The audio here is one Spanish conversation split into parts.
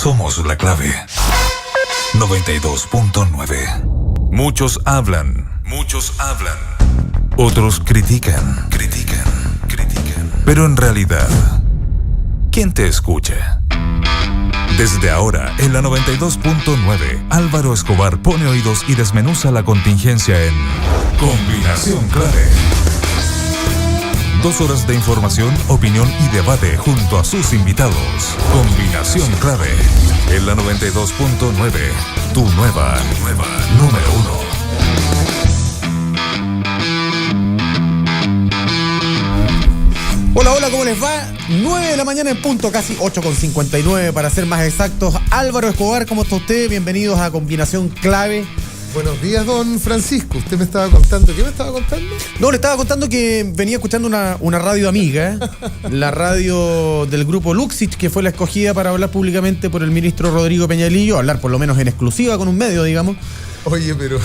Somos la clave. 92.9. Muchos hablan. Otros critican. Pero en realidad, ¿quién te escucha? Desde ahora, en la 92.9, Álvaro Escobar pone oídos y desmenuza la contingencia en Combinación Clave. 2 horas de información, opinión y debate junto a sus invitados. Combinación Clave, en la 92.9, tu nueva número 1. Hola, ¿cómo les va? 9 de la mañana en punto, casi 8:59 para ser más exactos. Álvaro Escobar, ¿cómo está usted? Bienvenidos a Combinación Clave. Buenos días, don Francisco. Usted me estaba contando. ¿Qué me estaba contando? No, le estaba contando que venía escuchando una radio amiga, la radio del grupo Luxich, que fue la escogida para hablar públicamente por el ministro Rodrigo Peñalillo, hablar por lo menos en exclusiva con un medio, digamos. Oye, pero...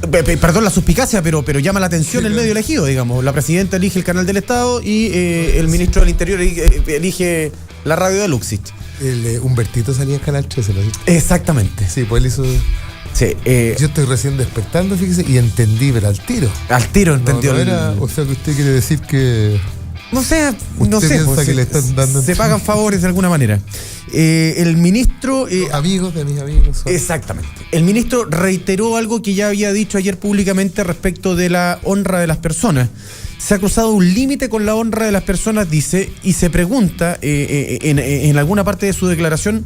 Perdón la suspicacia, pero llama la atención el medio elegido, digamos. La presidenta elige el canal del Estado y el ministro del Interior elige la radio de Luxich. Humbertito salía en Canal 13, ¿no? Exactamente. Sí, pues él hizo... Sí, yo estoy recién despertando, fíjese, y entendí, pero al tiro. Al tiro entendió. No era, o sea, que usted quiere decir que... No sé, piensa que le están dando... Se pagan favores de alguna manera. El ministro... amigos de mis amigos. Son. Exactamente. El ministro reiteró algo que ya había dicho ayer públicamente respecto de la honra de las personas. Se ha cruzado un límite con la honra de las personas, dice, y se pregunta en alguna parte de su declaración,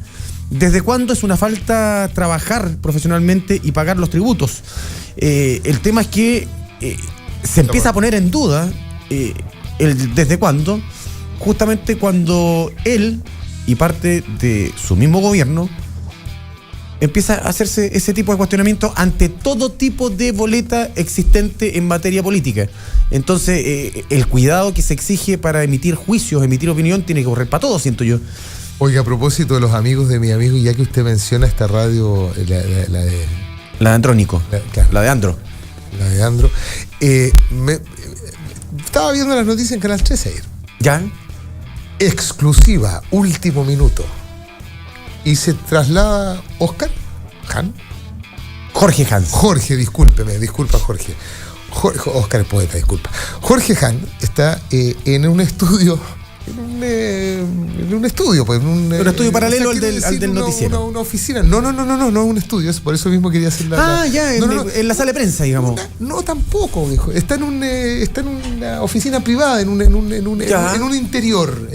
¿desde cuándo es una falta trabajar profesionalmente y pagar los tributos? El tema es que se empieza a poner en duda desde cuándo, justamente cuando él y parte de su mismo gobierno empieza a hacerse ese tipo de cuestionamiento ante todo tipo de boleta existente en materia política. Entonces, el cuidado que se exige para emitir juicios, emitir opinión, tiene que correr para todo, siento yo. Oiga, a propósito de los amigos de mi amigo, ya que usted menciona esta radio, la de Andrónico. Claro. La de Andro. La de Andro. Estaba viendo las noticias en Canal 13 ayer. ¿Ya? Exclusiva, último minuto. Y se traslada Jorge Hans. Jorge, disculpa Jorge. Oscar es poeta, disculpa. Jorge Hans está en un estudio... En un estudio, pues. Un estudio paralelo al del noticiero. Una oficina. No, un estudio. Por eso mismo quería hacer la... En la sala de prensa, digamos. No, tampoco, viejo. Está en una oficina privada, en un interior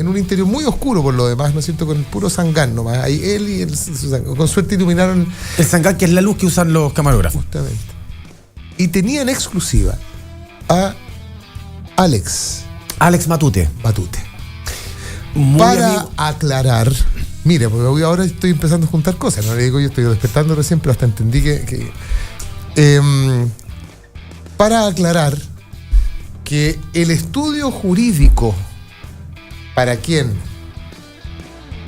muy oscuro por lo demás, ¿no es cierto? Con el puro zangán nomás. Ahí él y con suerte iluminaron... El zangán, que es la luz que usan los camarógrafos. Justamente. Y tenían exclusiva a Alex Matute. Para aclarar, mire, porque ahora estoy empezando a juntar cosas, no le digo, yo estoy despertando recién, pero hasta entendí que para aclarar que el estudio jurídico para quien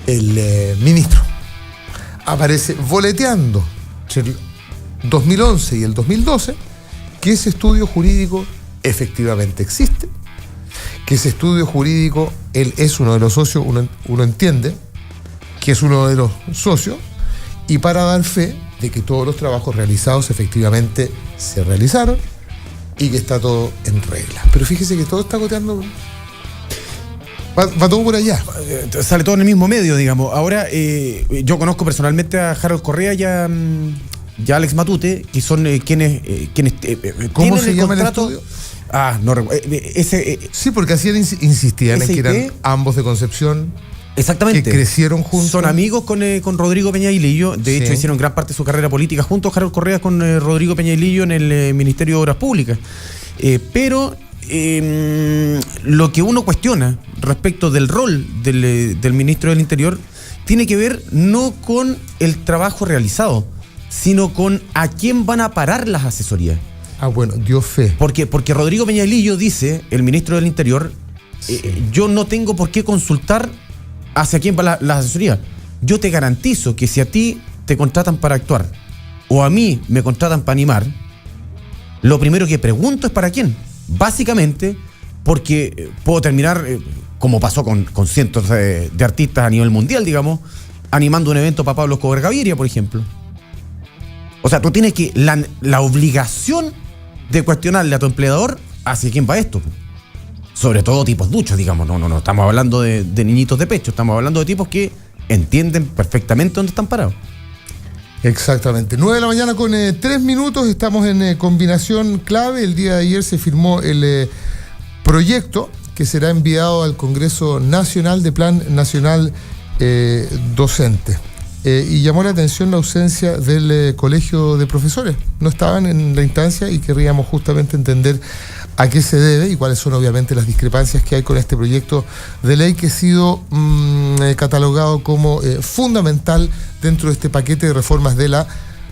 el ministro aparece boleteando entre el 2011 y el 2012, que ese estudio jurídico efectivamente existe, que ese estudio jurídico, él es uno de los socios, uno entiende que es uno de los socios, y para dar fe de que todos los trabajos realizados efectivamente se realizaron y que está todo en regla. Pero fíjese que todo está goteando, va todo por allá. Sale todo en el mismo medio, digamos. Ahora, yo conozco personalmente a Harold Correa y a Alex Matute, que son quienes ¿Cómo se llama contrato? el estudio? No recuerdo. Sí, porque así insistían en que eran ambos de Concepción. Exactamente. Que crecieron juntos. Son amigos con Rodrigo Peñalillo. De hecho, hicieron gran parte de su carrera política juntos, Harold Correa con Rodrigo Peñalillo en el Ministerio de Obras Públicas. Pero lo que uno cuestiona respecto del rol del ministro del Interior tiene que ver no con el trabajo realizado, sino con a quién van a parar las asesorías. Bueno, dio fe. Porque Rodrigo Peñalillo dice, el ministro del Interior, yo no tengo por qué consultar hacia quién va la asesoría. Yo te garantizo que si a ti te contratan para actuar o a mí me contratan para animar, lo primero que pregunto es para quién. Básicamente porque puedo terminar, como pasó con cientos de artistas a nivel mundial, digamos, animando un evento para Pablo Escobar Gaviria, por ejemplo. O sea, tú tienes que la obligación de cuestionarle a tu empleador hacia quién va esto. Sobre todo tipos duchos, digamos. No estamos hablando de niñitos de pecho, estamos hablando de tipos que entienden perfectamente dónde están parados. Exactamente. 9 de la mañana con 3 minutos, estamos en combinación clave. El día de ayer se firmó el proyecto que será enviado al Congreso Nacional de Plan Nacional Docente. Y llamó la atención la ausencia del Colegio de Profesores. No estaban en la instancia y querríamos justamente entender a qué se debe y cuáles son obviamente las discrepancias que hay con este proyecto de ley que ha sido catalogado como fundamental dentro de este paquete de reformas de la,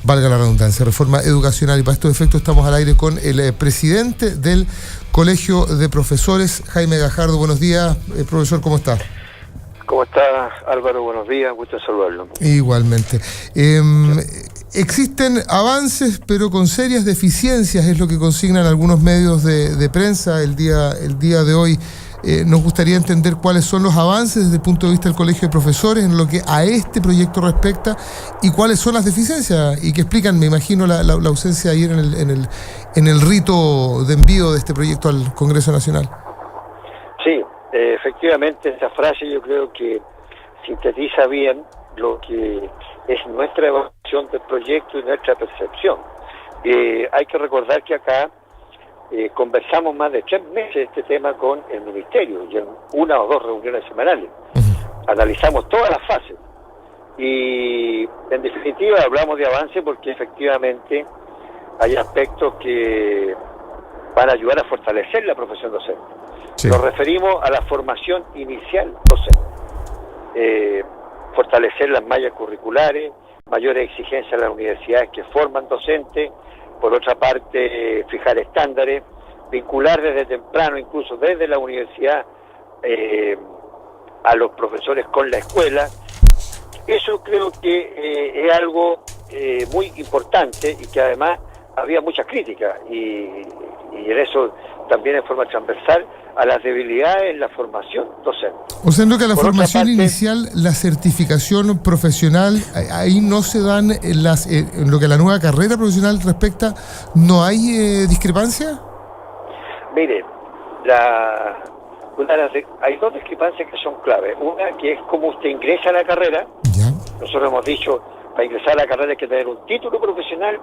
valga la redundancia, reforma educacional. Y para estos efectos estamos al aire con el presidente del Colegio de Profesores, Jaime Gajardo. Buenos días, profesor, ¿cómo está? ¿Cómo está, Álvaro? Buenos días, gusto saludarlo. Igualmente. Existen avances, pero con serias deficiencias, es lo que consignan algunos medios de prensa el día de hoy. Nos gustaría entender cuáles son los avances desde el punto de vista del Colegio de Profesores en lo que a este proyecto respecta y cuáles son las deficiencias y que explican, me imagino, la ausencia ayer en el rito de envío de este proyecto al Congreso Nacional. Sí, efectivamente, esa frase yo creo que sintetiza bien lo que es nuestra evaluación del proyecto y nuestra percepción. Hay que recordar que acá conversamos más de 3 meses este tema con el Ministerio y en 1 o 2 reuniones semanales. Analizamos todas las fases y en definitiva hablamos de avance porque efectivamente hay aspectos que van a ayudar a fortalecer la profesión docente. Sí. Nos referimos a la formación inicial docente, fortalecer las mallas curriculares, mayores exigencias a las universidades que forman docentes, por otra parte fijar estándares, vincular desde temprano, incluso desde la universidad, a los profesores con la escuela. Eso creo que es algo muy importante y que además había muchas críticas y en eso también en forma transversal a las debilidades en la formación docente. O sea, que la formación inicial, la certificación profesional, ahí no se dan en lo que a la nueva carrera profesional respecta, ¿no hay discrepancia? Mire, hay 2 discrepancias que son claves. Una que es cómo usted ingresa a la carrera. Ya. Nosotros hemos dicho, para ingresar a la carrera hay que tener un título profesional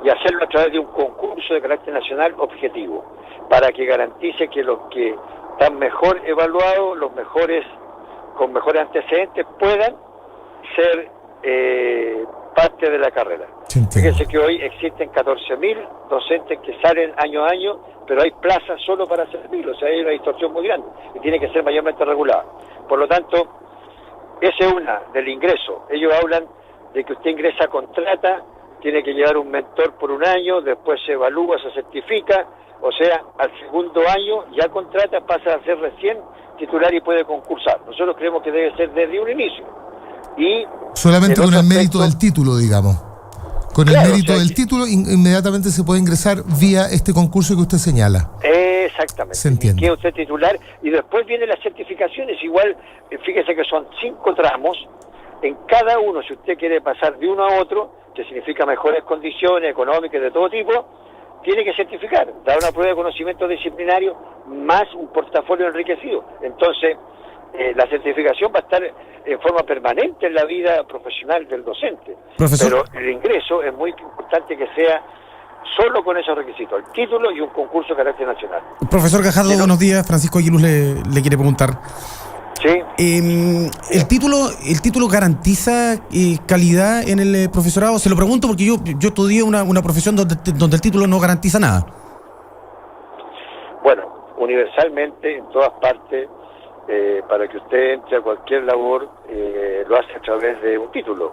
y hacerlo a través de un concurso de carácter nacional objetivo, para que garantice que los que están mejor evaluados, los mejores, con mejores antecedentes, puedan ser parte de la carrera. Fíjense que hoy existen 14.000 docentes que salen año a año, pero hay plazas solo para 6.000, o sea, hay una distorsión muy grande y tiene que ser mayormente regulada. Por lo tanto, esa es una del ingreso. Ellos hablan de que usted ingresa, contrata, tiene que llevar un mentor por 1 año, después se evalúa, se certifica, o sea, al segundo año ya contrata, pasa a ser recién titular y puede concursar. Nosotros creemos que debe ser desde un inicio. Y solamente con el mérito del título, digamos. Con el mérito del título inmediatamente se puede ingresar vía este concurso que usted señala. Exactamente. Se entiende. Queda usted titular y después vienen las certificaciones. Igual, fíjese que son 5 tramos. En cada uno, si usted quiere pasar de uno a otro, que significa mejores condiciones económicas de todo tipo, tiene que certificar, dar una prueba de conocimiento disciplinario más un portafolio enriquecido. Entonces, la certificación va a estar en forma permanente en la vida profesional del docente. Profesor. Pero el ingreso es muy importante que sea solo con esos requisitos, el título y un concurso de carácter nacional. Profesor Gajardo, buenos días. Francisco Aguiluz le quiere preguntar. Sí. ¿El título garantiza calidad en el profesorado? Se lo pregunto porque yo estudié una profesión donde el título no garantiza nada. Bueno, universalmente, en todas partes, para que usted entre a cualquier labor, lo hace a través de un título.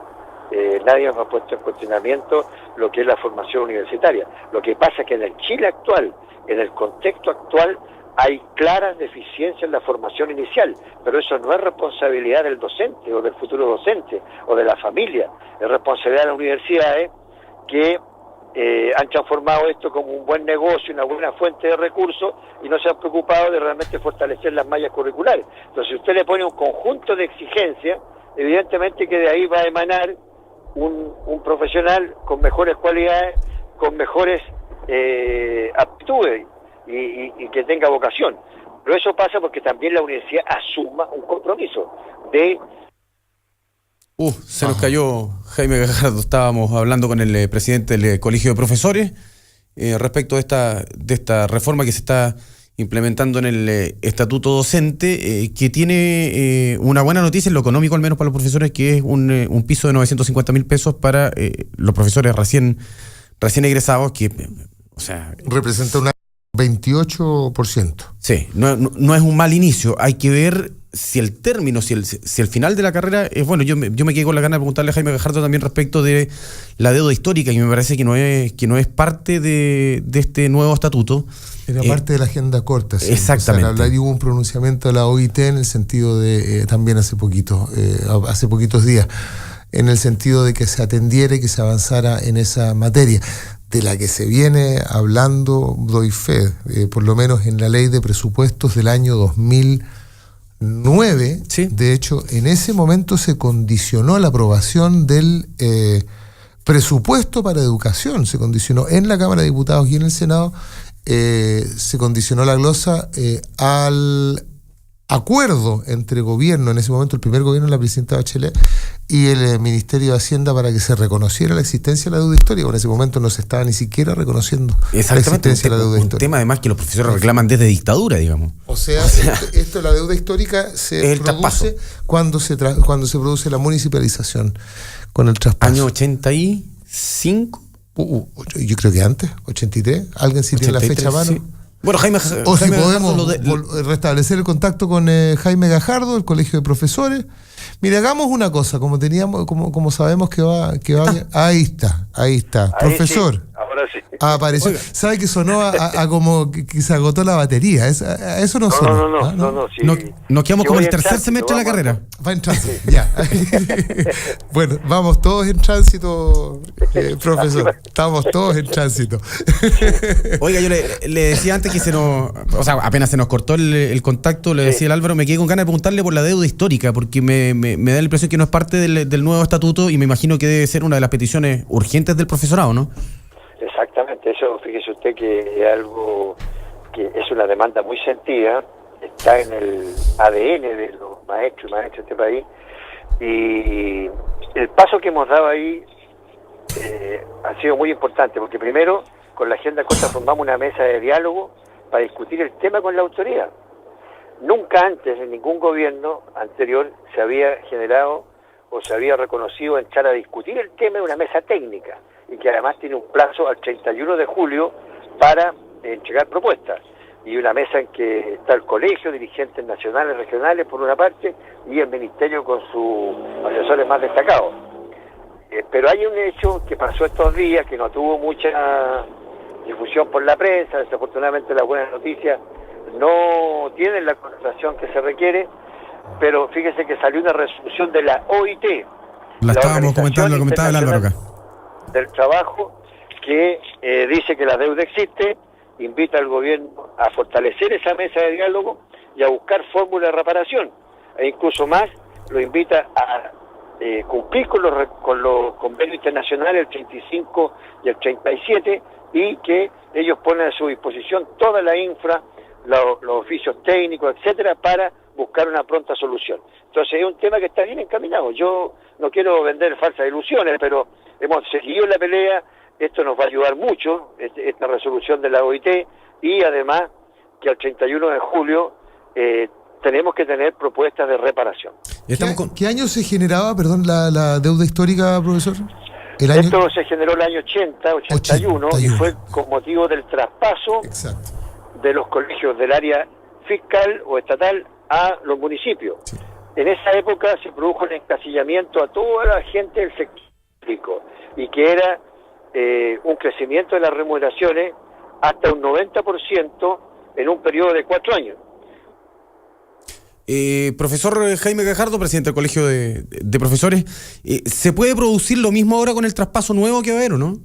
Nadie nos ha puesto en cuestionamiento lo que es la formación universitaria. Lo que pasa es que en el Chile actual, en el contexto actual, hay claras deficiencias en la formación inicial, pero eso no es responsabilidad del docente o del futuro docente o de la familia, es responsabilidad de las universidades que han transformado esto como un buen negocio, una buena fuente de recursos y no se han preocupado de realmente fortalecer las mallas curriculares. Entonces, si usted le pone un conjunto de exigencias, evidentemente que de ahí va a emanar un profesional con mejores cualidades, con mejores aptitudes y que tenga vocación. Pero eso pasa porque también la universidad asuma un compromiso de... Se nos cayó Jaime Gajardo. Estábamos hablando con el presidente del Colegio de Profesores respecto de esta reforma que se está implementando en el estatuto docente, que tiene una buena noticia en lo económico, al menos para los profesores, que es un piso de 950.000 pesos para los profesores recién egresados, que, o sea... Representa un 28%. Sí, no es un mal inicio. Hay que ver si el término, si el final de la carrera es bueno. Yo me quedé con la gana de preguntarle a Jaime Gajardo también respecto de la deuda histórica, y me parece que no es parte de este nuevo estatuto. Era parte de la agenda corta. Sí. Exactamente. O sea, hubo un pronunciamiento de la OIT en el sentido de, también hace poquitos días, en el sentido de que se atendiera y que se avanzara en esa materia, de la que se viene hablando, doy fe, por lo menos en la ley de presupuestos del año 2009. Sí. De hecho, en ese momento se condicionó la aprobación del presupuesto para educación, se condicionó en la Cámara de Diputados y en el Senado, se condicionó la glosa al acuerdo entre gobierno, en ese momento el primer gobierno de la presidenta Bachelet, y el Ministerio de Hacienda, para que se reconociera la existencia de la deuda histórica. En ese momento no se estaba ni siquiera reconociendo la existencia de la deuda histórica. Un tema además que los profesores reclaman desde dictadura, digamos. O sea, esto la deuda histórica se produce cuando se produce la municipalización con el traspaso. ¿Año 85? Yo creo que antes, 83. ¿Alguien si tiene la fecha a mano? Sí. Bueno, Jaime si podemos restablecer el contacto con Jaime Gajardo, el Colegio de Profesores. Mire, hagamos una cosa, como sabemos que va bien. Ahí está, profesor. Sí, ahora sí. Apareció. Oiga. ¿Sabe que sonó a como que se agotó la batería? Eso no sonó. No. Sí. Nos quedamos como el tercer semestre de la carrera. Va en tránsito, ya. Bueno, vamos todos en tránsito, profesor. Estamos todos en tránsito. Oiga, yo le decía antes que apenas se nos cortó el contacto, le decía al Álvaro, me quedé con ganas de preguntarle por la deuda histórica, porque me da la impresión que no es parte del nuevo estatuto, y me imagino que debe ser una de las peticiones urgentes del profesorado, ¿no? Exactamente, eso fíjese usted que es algo que es una demanda muy sentida, está en el ADN de los maestros y maestras de este país, y el paso que hemos dado ahí ha sido muy importante, porque primero con la agenda corta formamos una mesa de diálogo para discutir el tema con la autoridad. Nunca antes en ningún gobierno anterior se había generado o se había reconocido entrar a discutir el tema en una mesa técnica, y que además tiene un plazo al 31 de julio para entregar propuestas, y una mesa en que está el colegio, dirigentes nacionales, regionales por una parte, y el ministerio con sus asesores más destacados. Pero hay un hecho que pasó estos días que no tuvo mucha difusión por la prensa. Desafortunadamente las buenas noticias no tienen la connotación que se requiere, pero fíjese que salió una resolución de la OIT. La estábamos comentando, lo comentaba el Álvaro acá. Del trabajo, que dice que la deuda existe, invita al gobierno a fortalecer esa mesa de diálogo y a buscar fórmulas de reparación, e incluso más, lo invita a cumplir con los convenios internacionales, el 35 y el 37, y que ellos ponen a su disposición toda la infra, los oficios técnicos, etcétera, para buscar una pronta solución. Entonces es un tema que está bien encaminado. Yo no quiero vender falsas ilusiones, pero hemos seguido la pelea. Esto nos va a ayudar mucho, esta resolución de la OIT, y además que al 31 de julio tenemos que tener propuestas de reparación. ¿Qué año se generaba, la deuda histórica, profesor? Esto se generó el año 81, y fue con motivo del traspaso de los colegios del área fiscal o estatal a los municipios. Sí. En esa época se produjo el encasillamiento a toda la gente del sector público, y que era un crecimiento de las remuneraciones hasta un 90% en un periodo de 4 años. Profesor Jaime Gajardo, presidente del Colegio de Profesores, ¿se puede producir lo mismo ahora con el traspaso nuevo que va a haber, o no?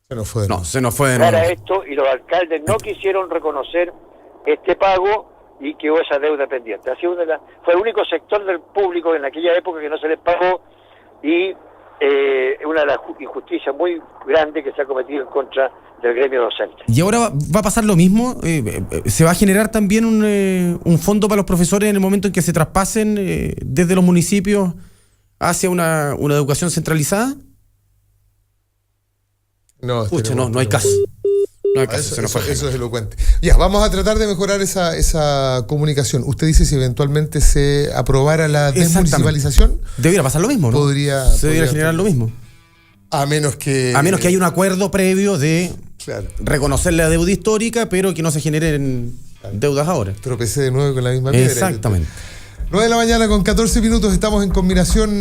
Se nos fue de nuevo. Se nos fue de nuevo. Para esto, y los alcaldes no quisieron reconocer este pago y quedó esa deuda pendiente. Ha sido fue el único sector del público en aquella época que no se les pagó, y una de las injusticias muy grandes que se ha cometido en contra del gremio docente. ¿Y ahora va a pasar lo mismo? ¿Se va a generar también un fondo para los profesores en el momento en que se traspasen desde los municipios hacia una educación centralizada? No, no hay caso. No hay caso, eso es elocuente. Ya, vamos a tratar de mejorar esa comunicación. Usted dice si eventualmente se aprobara la desmunicipalización. Debería pasar lo mismo, ¿no? Se debería generar lo mismo. A menos que haya un acuerdo previo de reconocer la deuda histórica, pero que no se generen deudas ahora. Tropecé de nuevo con la misma piedra. Exactamente. 9 de la mañana con 14 minutos, estamos en combinación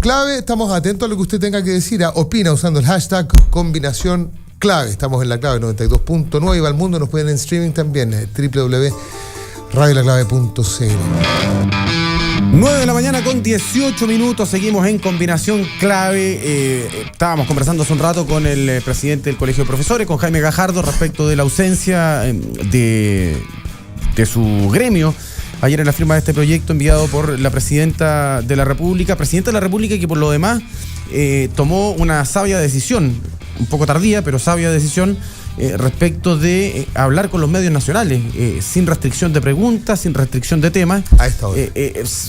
clave. Estamos atentos a lo que usted tenga que decir. Opina usando el hashtag combinación clave. Estamos en la clave 92.9 y va al mundo. Nos pueden en streaming también, www.radiolaclave.cl. 9 de la mañana con 18 minutos, seguimos en combinación clave. Estábamos conversando hace un rato con el presidente del Colegio de Profesores, con Jaime Gajardo, respecto de la ausencia de su gremio ayer en la firma de este proyecto enviado por la presidenta de la República, que por lo demás tomó una sabia decisión, un poco tardía, pero sabia decisión, respecto de hablar con los medios nacionales, sin restricción de preguntas, sin restricción de temas. A esta hora.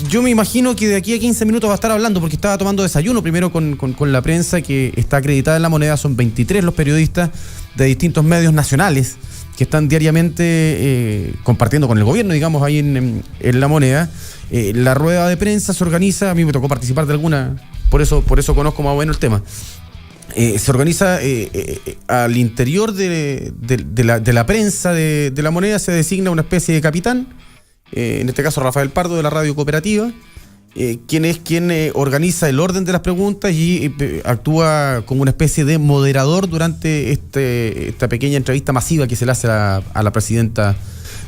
Yo me imagino que de aquí a 15 minutos va a estar hablando, porque estaba tomando desayuno primero con la prensa que está acreditada en La Moneda. Son 23 los periodistas de distintos medios nacionales que están diariamente compartiendo con el gobierno, digamos, ahí en La Moneda. La rueda de prensa se organiza, a mí me tocó participar de alguna, por eso conozco más o menos el tema. Se organiza al interior de la prensa de La Moneda, se designa una especie de capitán, en este caso Rafael Pardo de la Radio Cooperativa, quien organiza el orden de las preguntas y actúa como una especie de moderador durante esta pequeña entrevista masiva que se le hace a la presidenta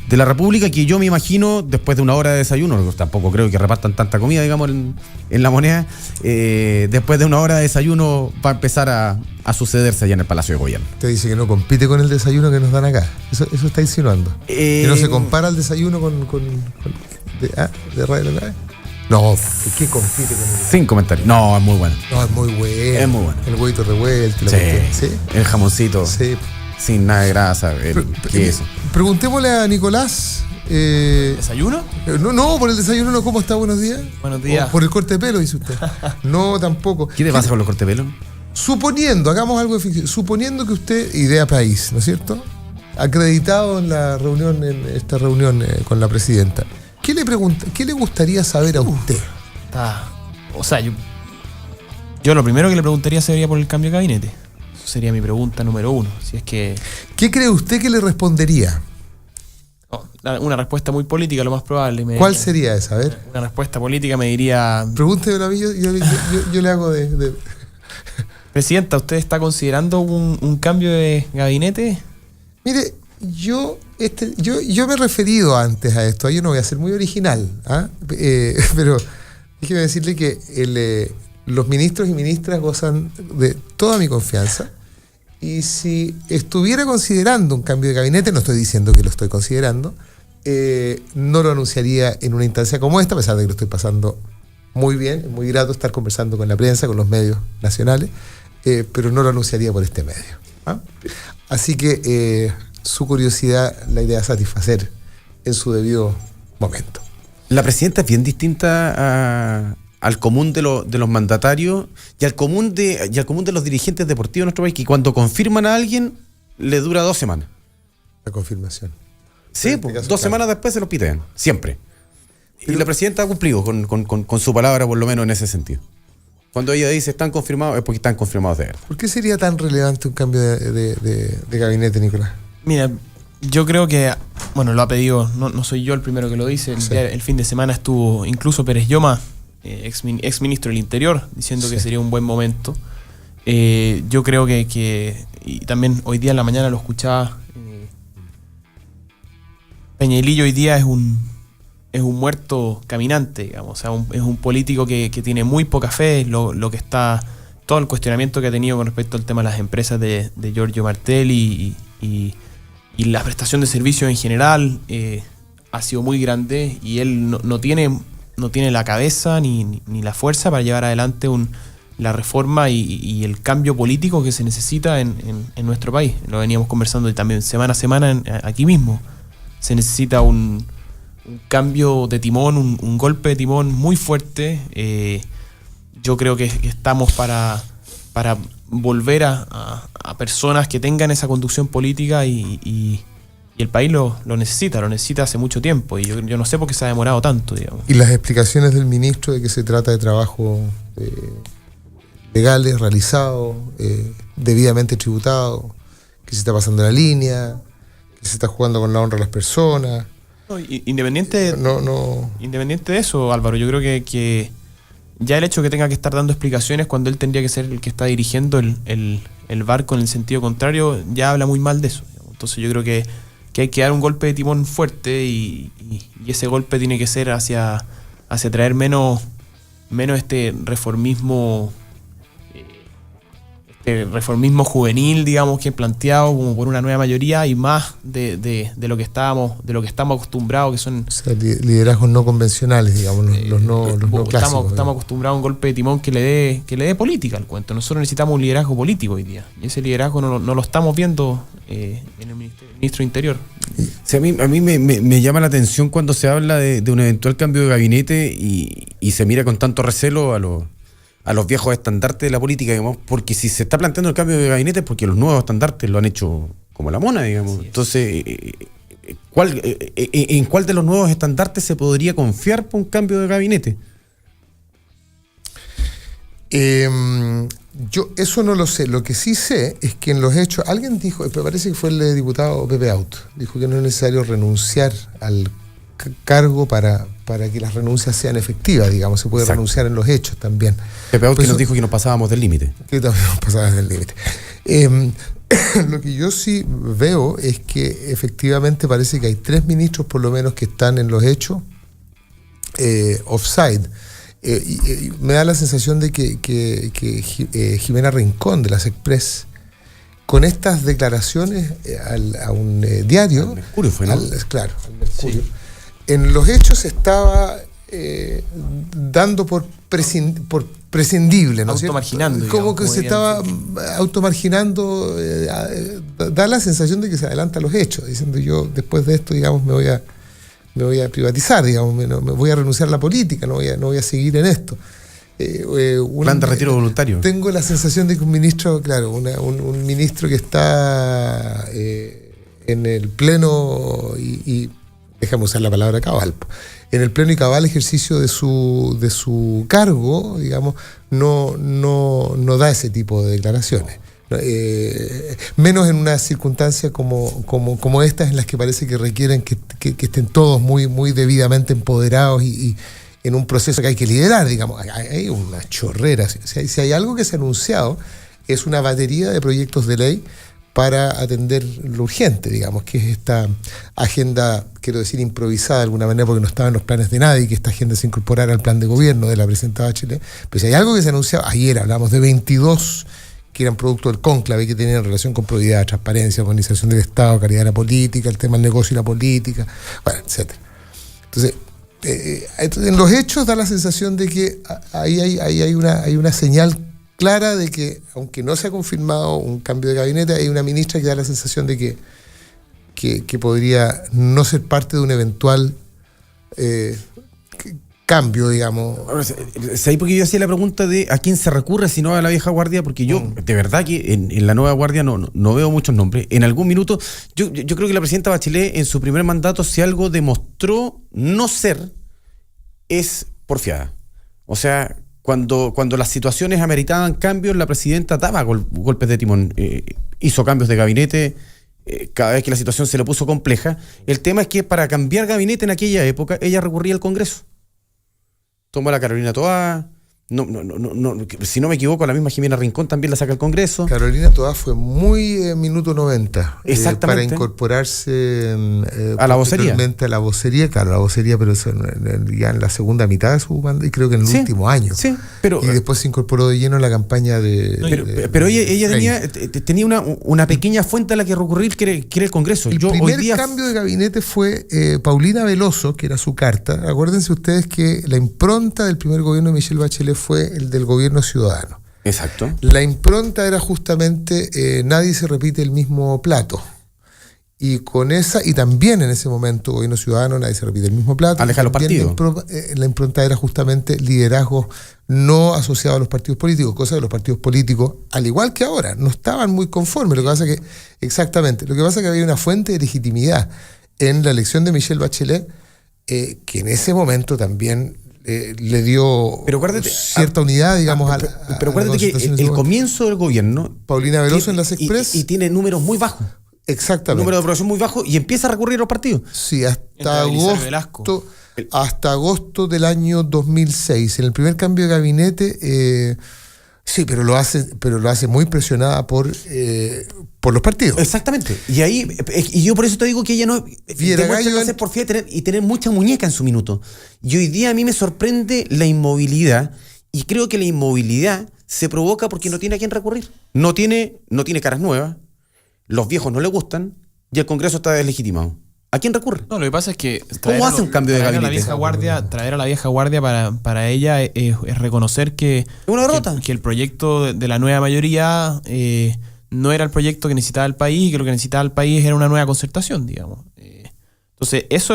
de la República, que yo me imagino, después de una hora de desayuno, tampoco creo que repartan tanta comida, digamos, en La Moneda, después de una hora de desayuno va a empezar a sucederse allá en el Palacio de Gobierno. Usted dice que no compite con el desayuno que nos dan acá. Eso está insinuando. Que no se compara el desayuno de Radio Live. No, ¿qué compite con el? Sin comentarios. No, es muy bueno. No, es muy bueno. Es muy bueno. El huevito revuelto. Sí. El jamoncito. Sí. Sin nada de grasa. Queso. Preguntémosle a Nicolás. ¿Desayuno? No, por el desayuno no. ¿Cómo está? Buenos días. Buenos días. Por el corte de pelo, dice usted. No, tampoco. ¿Qué te pasa con los cortes de pelo? Suponiendo, hagamos algo de ficción. Suponiendo que usted, Idea País, ¿no es cierto? Acreditado en esta reunión con la presidenta. ¿Qué le gustaría saber a usted? O sea, yo lo primero que le preguntaría sería por el cambio de gabinete. Eso sería mi pregunta número 1. Si es que... ¿Qué cree usted que le respondería? Una respuesta muy política, lo más probable. ¿Cuál sería esa? A ver. Una respuesta política me diría... Pregúnteme a mí, yo le hago de... Presidenta, ¿usted está considerando un cambio de gabinete? Mire, yo me he referido antes a esto. Yo no voy a ser muy original, pero déjeme decirle que los ministros y ministras gozan de toda mi confianza, y si estuviera considerando un cambio de gabinete, no estoy diciendo que lo estoy considerando, no lo anunciaría en una instancia como esta, a pesar de que lo estoy pasando muy bien. Es muy grato estar conversando con la prensa, con los medios nacionales, pero no lo anunciaría por este medio. Así que su curiosidad la idea es satisfacer en su debido momento. La presidenta es bien distinta al común de los mandatarios y al común de los dirigentes deportivos de nuestro país, que cuando confirman a alguien le dura 2 semanas. La confirmación. Sí, pues, 2 semanas después se lo pitean, siempre. Pero, y la presidenta ha cumplido con su palabra, por lo menos en ese sentido. Cuando ella dice están confirmados, es porque están confirmados de verdad. ¿Por qué sería tan relevante un cambio de gabinete, Nicolás? Mira, yo creo que, lo ha pedido, no soy yo el primero que lo dice. El fin de semana estuvo incluso Pérez Lloma, ex ministro del Interior, diciendo que sería un buen momento. Yo creo que y también hoy día en la mañana lo escuchaba, Peñailillo hoy día es un muerto caminante, digamos. O sea, es un político que tiene muy poca fe. Lo que está, todo el cuestionamiento que ha tenido con respecto al tema de las empresas de Giorgio Martelli y la prestación de servicios en general, ha sido muy grande y él no tiene la cabeza ni la fuerza para llevar adelante la reforma y el cambio político que se necesita en nuestro país. Lo veníamos conversando y también semana a semana aquí mismo. Se necesita un cambio de timón, un golpe de timón muy fuerte. Yo creo que estamos para volver a personas que tengan esa conducción política y el país lo necesita hace mucho tiempo y yo no sé por qué se ha demorado tanto, digamos. Y las explicaciones del ministro de que se trata de trabajo legales, realizados, debidamente tributados, que se está pasando la línea, que se está jugando con la honra de las personas. No, independiente de eso, Álvaro, yo creo que ya el hecho de que tenga que estar dando explicaciones cuando él tendría que ser el que está dirigiendo el barco en el sentido contrario, ya habla muy mal de eso, digamos. Entonces yo creo que hay que dar un golpe de timón fuerte y ese golpe tiene que ser hacia traer menos este reformismo juvenil, digamos, que es planteado como por una nueva mayoría y más de lo que estamos acostumbrados, que son, o sea, liderazgos no convencionales, digamos, los no clásicos. Estamos acostumbrados a un golpe de timón que le dé política al cuento. Nosotros necesitamos un liderazgo político hoy día y ese liderazgo no lo estamos viendo en el ministro de Interior. Sí, a mí me llama la atención cuando se habla de un eventual cambio de gabinete y se mira con tanto recelo a los viejos estandartes de la política, digamos, porque si se está planteando el cambio de gabinete es porque los nuevos estandartes lo han hecho como la mona, digamos. Sí. Entonces, ¿en cuál de los nuevos estandartes se podría confiar por un cambio de gabinete? Yo eso no lo sé. Lo que sí sé es que en los hechos, alguien dijo, me parece que fue el diputado Pepe Out, dijo que no es necesario renunciar al cargo para que las renuncias sean efectivas, digamos, se puede renunciar en los hechos también. Pepe Out que nos dijo que nos pasábamos del límite. Que también nos pasábamos del límite. Lo que yo sí veo es que efectivamente parece que hay 3 ministros por lo menos que están en los hechos offside. Y me da la sensación de que Jimena Rincón de las Express, con estas declaraciones a un diario, al Mercurio fue, ¿no? Claro, al Mercurio, sí. En los hechos estaba dando por prescindible, ¿no? Automarginando. Como que se estaba automarginando, da la sensación de que se adelanta a los hechos, diciendo yo después de esto, digamos, me voy a privatizar, digamos, me voy a renunciar a la política, no voy a seguir en esto. Plan de retiro voluntario. Tengo la sensación de que un ministro, claro, un ministro que está en el pleno y déjame usar la palabra cabal, en el pleno y cabal ejercicio de su cargo, digamos, no da ese tipo de declaraciones. Menos en una circunstancia como estas, en las que parece que requieren que estén todos muy, muy debidamente empoderados y en un proceso que hay que liderar, digamos. Hay una chorrera. Si hay algo que se ha anunciado, es una batería de proyectos de ley para atender lo urgente, digamos, que es esta agenda, quiero decir, improvisada de alguna manera, porque no estaba en los planes de nadie, que esta agenda se incorporara al plan de gobierno de la presidenta Bachelet. Pero si hay algo que se anunciaba, ayer hablamos de 22 que eran producto del cónclave, que tenían relación con probidad, transparencia, organización del Estado, calidad de la política, el tema del negocio y la política, bueno, etc. Entonces, en los hechos da la sensación de que ahí hay una señal clara de que, aunque no se ha confirmado un cambio de gabinete, hay una ministra que da la sensación de que podría no ser parte de un eventual cambio, digamos. ¿Sabes por qué yo hacía la pregunta de a quién se recurre si no a la vieja guardia? Porque yo, de verdad que en la nueva guardia no veo muchos nombres. En algún minuto, yo creo que la presidenta Bachelet en su primer mandato, si algo demostró no ser, es porfiada. O sea, cuando las situaciones ameritaban cambios, la presidenta daba golpes de timón, hizo cambios de gabinete cada vez que la situación se le puso compleja. El tema es que para cambiar gabinete en aquella época, ella recurría al Congreso. Tomó a la Carolina Toá, si no me equivoco, la misma Jimena Rincón también la saca el Congreso. Carolina Toá fue muy minuto 90. Exactamente. Para incorporarse a la vocería. A la vocería, claro, la vocería, pero eso ya en la segunda mitad de su mando, y creo que en el último año. Sí, pero, y después se incorporó de lleno en la campaña pero ella tenía una pequeña fuente a la que recurrir, que era el Congreso. El primer cambio de gabinete fue Paulina Veloso, que era su carta. Acuérdense ustedes que la impronta del primer gobierno de Michelle Bachelet fue el del gobierno ciudadano. Exacto. La impronta era justamente nadie se repite el mismo plato. Y con esa, y también en ese momento, gobierno ciudadano, nadie se repite el mismo plato. Aleja los partidos. La impronta era justamente liderazgo no asociado a los partidos políticos, cosa que los partidos políticos, al igual que ahora, no estaban muy conformes. Lo que pasa es que había una fuente de legitimidad en la elección de Michelle Bachelet, que en ese momento también le dio cierta unidad, digamos, pero acuérdate que el comienzo del gobierno, Paulina Veloso en las Express, y tiene números muy bajos. Exactamente. Número de aprobación muy bajo, y empieza a recurrir a los partidos. Sí, hasta agosto del año 2006. En el primer cambio de gabinete, sí, pero lo hace muy presionada por los partidos. Exactamente. Y yo por eso te digo que ella no demuestra hacer porfía y tener mucha muñeca en su minuto. Y hoy día a mí me sorprende la inmovilidad, y creo que la inmovilidad se provoca porque no tiene a quién recurrir. No tiene caras nuevas, los viejos no le gustan, y el Congreso está deslegitimado. ¿A quién recurre? No, lo que pasa es que ¿cómo hace un cambio de gabinete? Traer a la vieja guardia para ella es reconocer que una derrota. Que el proyecto de la nueva mayoría no era el proyecto que necesitaba el país, y que lo que necesitaba el país era una nueva concertación, digamos. Entonces, eso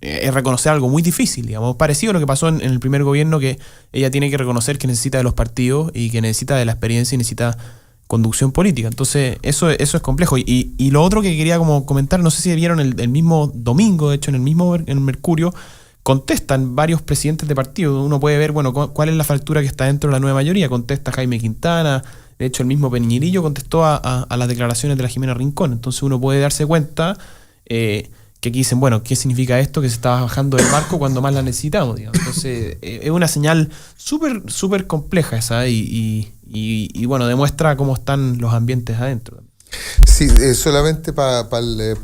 es reconocer algo muy difícil, digamos, parecido a lo que pasó en el primer gobierno, que ella tiene que reconocer que necesita de los partidos y que necesita de la experiencia y necesita conducción política. Entonces, eso es complejo. Y lo otro que quería como comentar, no sé si vieron el mismo domingo, de hecho, en el Mercurio, contestan varios presidentes de partido. Uno puede ver, bueno, cuál es la fractura que está dentro de la nueva mayoría. Contesta Jaime Quintana, de hecho, el mismo Peñirillo contestó a las declaraciones de la Jimena Rincón. Entonces, uno puede darse cuenta que aquí dicen, bueno, ¿qué significa esto? Que se está bajando del barco cuando más la necesitamos, digamos. Entonces, es una señal súper, súper compleja esa, y bueno, demuestra cómo están los ambientes adentro. Sí, solamente para el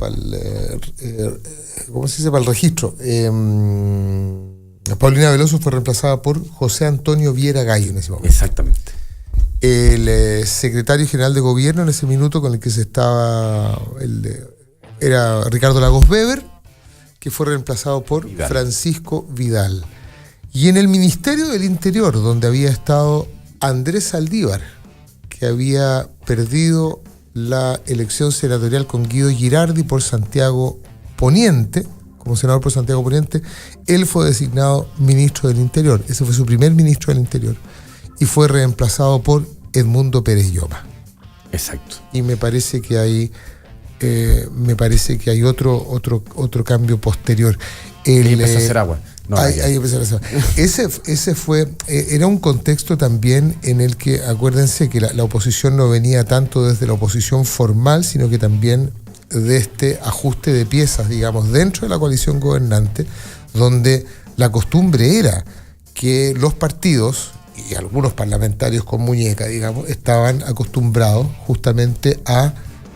¿cómo se dice? Para el registro. Paulina Veloso fue reemplazada por José Antonio Viera Gallo en ese momento. Exactamente. El secretario general de gobierno en ese minuto con el que se estaba era Ricardo Lagos Weber, que fue reemplazado por Francisco Vidal. Y en el Ministerio del Interior, donde había estado Andrés Saldívar, que había perdido la elección senatorial con Guido Girardi por Santiago Poniente, como senador por Santiago Poniente, él fue designado ministro del Interior. Ese fue su primer ministro del Interior. Y fue reemplazado por Edmundo Pérez Lloma. Exacto. Y me parece que hay otro cambio posterior. Ahí empezó a hacer agua. Ahí empezó a hacer agua. Ese fue, era un contexto también en el que, acuérdense que la oposición no venía tanto desde la oposición formal, sino que también de este ajuste de piezas, digamos, dentro de la coalición gobernante, donde la costumbre era que los partidos y algunos parlamentarios con muñeca, digamos, estaban acostumbrados justamente a